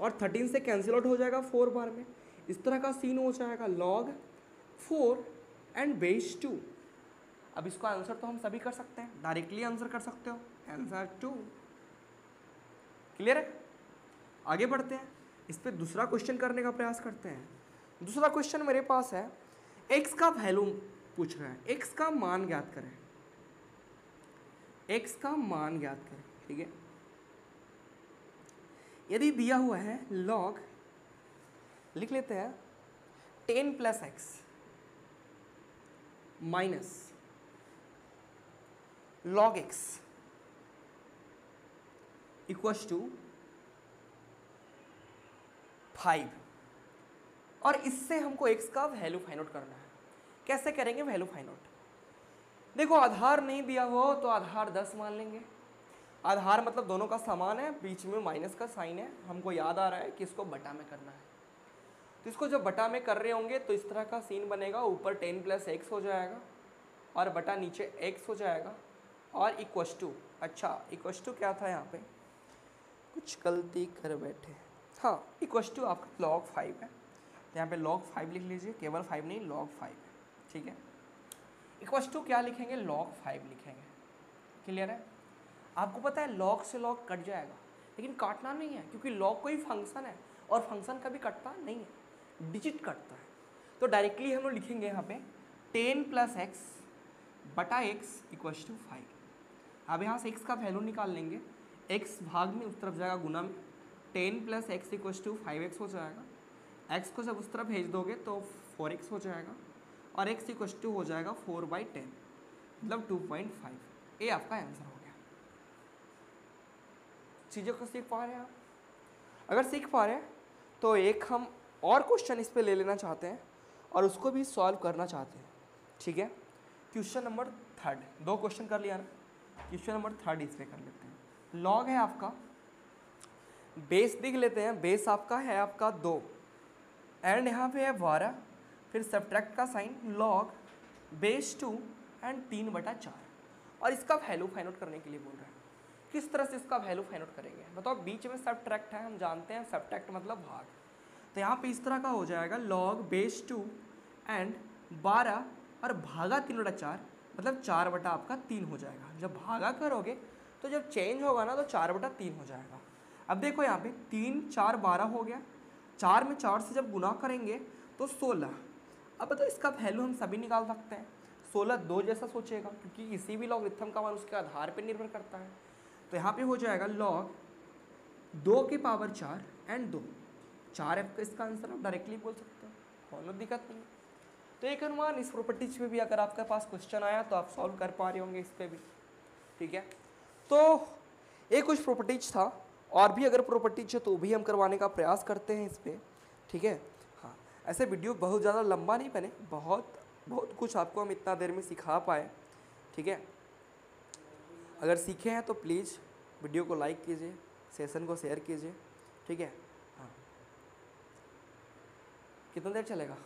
और 13 से कैंसिल आउट हो जाएगा 4 बार में, इस तरह का सीन हो जाएगा log 4 एंड बेस 2। अब इसका आंसर तो हम सभी कर सकते हैं, डायरेक्टली आंसर कर सकते हो, आंसर 2। क्लियर है। आगे बढ़ते हैं, इस पर दूसरा क्वेश्चन करने का प्रयास करते हैं। दूसरा क्वेश्चन मेरे पास है, x का वैल्यू पूछ रहा है x का मान ज्ञात करें, x का मान ज्ञात करें, ठीक है। यदि दिया हुआ है log, लिख लेते हैं 10 plus x minus log x equals to 5, और इससे हमको x का वैल्यू फाइंड आउट करना है। कैसे करेंगे वैल्यू फाइंड आउट? देखो आधार नहीं दिया हो तो आधार 10 मान लेंगे। आधार मतलब दोनों का समान है, बीच में माइनस का साइन है, हमको याद आ रहा है कि इसको बटा में करना है। तो इसको जब बटा में कर रहे होंगे तो इस तरह का सीन बनेगा, ऊपर 10 प्लस एक्स हो जाएगा और बटा नीचे x हो जाएगा और इक्वस टू, अच्छा इक्वस टू क्या था यहाँ पे, कुछ गलती कर बैठे, हाँ इक्वस टू आपका log 5 है, तो यहाँ पे log 5 लिख लीजिए, केवल 5 नहीं log 5 है, ठीक है। इक्वस टू क्या लिखेंगे, log 5 लिखेंगे, क्लियर है। आपको पता है log से log कट जाएगा, लेकिन काटना नहीं है क्योंकि log कोई फंक्शन है और फंक्शन कभी कटता नहीं है, डिजिट कटता है। तो डायरेक्टली हम लोग लिखेंगे यहाँ पे 10 प्लस एक्स बटा एक्स इक्वल्स टू 5। अब यहाँ से x का वैल्यू निकाल लेंगे, x भाग में उस तरफ जाएगा गुना में, 10 plus x equals to 5x हो जाएगा, x को जब उस तरफ भेज दोगे तो 4x हो जाएगा और x इक्वल्स टू हो जाएगा 4/10 मतलब 2.5। ये आपका आंसर हो गया। चीज़ों को सीख पा रहे हैं आप? अगर सीख पा रहे हैं तो एक हम और क्वेश्चन इस पे ले लेना चाहते हैं और उसको भी सॉल्व करना चाहते हैं, ठीक है। क्वेश्चन नंबर 3, 2 क्वेश्चन कर लिया ना, क्वेश्चन नंबर 3 इस पे कर लेते हैं। लॉग है आपका, बेस देख लेते हैं, बेस आपका है आपका 2 एंड यहाँ पे है 12, फिर सब्ट्रैक्ट का साइन, लॉग बेस 2 एंड 3/4, और इसका वैल्यू फाइंड आउट करने के लिए बोल रहा है। किस तरह से इसका वैल्यू फाइंड आउट करेंगे बताओ। बीच में सब्ट्रैक्ट है, हम जानते हैं सब्ट्रैक्ट मतलब भाग, तो यहाँ पे इस तरह का हो जाएगा लॉग बेस 2 एंड 12 और भागा 3/4 मतलब 4 आपका 3 हो जाएगा। जब भागा करोगे तो जब चेंज होगा ना तो 4/3 हो जाएगा। अब देखो यहाँ पे 3 4 12 हो गया, 4 में 4 से जब गुना करेंगे तो 16। अब बताओ इसका वैल्यू हम सभी निकाल सकते हैं। 16 2 जैसा सोचेगा क्योंकि किसी भी लॉगरिथम का मान उसके आधार पर निर्भर करता है। तो यहाँ पे हो जाएगा लॉग 2 की पावर 4 एंड 2, 4 इसका आंसर आप डायरेक्टली बोल सकते हो, कोई दिक्कत नहीं। तो एक अनुमान इस प्रॉपर्टीज पे भी अगर आपके पास क्वेश्चन आया तो आप सॉल्व कर पा रहे होंगे इस पे भी, ठीक है। तो एक कुछ प्रॉपर्टीज था, और भी अगर प्रॉपर्टीज है तो भी हम करवाने का प्रयास करते हैं इस पर, ठीक है। हाँ, ऐसे वीडियो बहुत ज़्यादा लंबा नहीं बने, बहुत कुछ आपको हम इतना देर में सिखा पाए, ठीक है। अगर सीखे हैं तो प्लीज़ वीडियो को लाइक कीजिए, सेशन को शेयर कीजिए, ठीक है। हाँ, कितना देर चलेगा?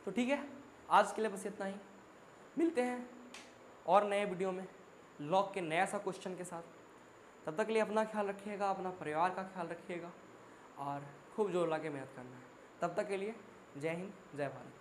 तो ठीक है, आज के लिए बस इतना ही। मिलते हैं और नए वीडियो में लॉग के नया सा क्वेश्चन के साथ। तब तक के लिए अपना ख्याल रखिएगा, अपना परिवार का ख्याल रखिएगा और खूब जोर लगा के मेहनत करना है। तब तक के लिए जय हिंद, जय भारत।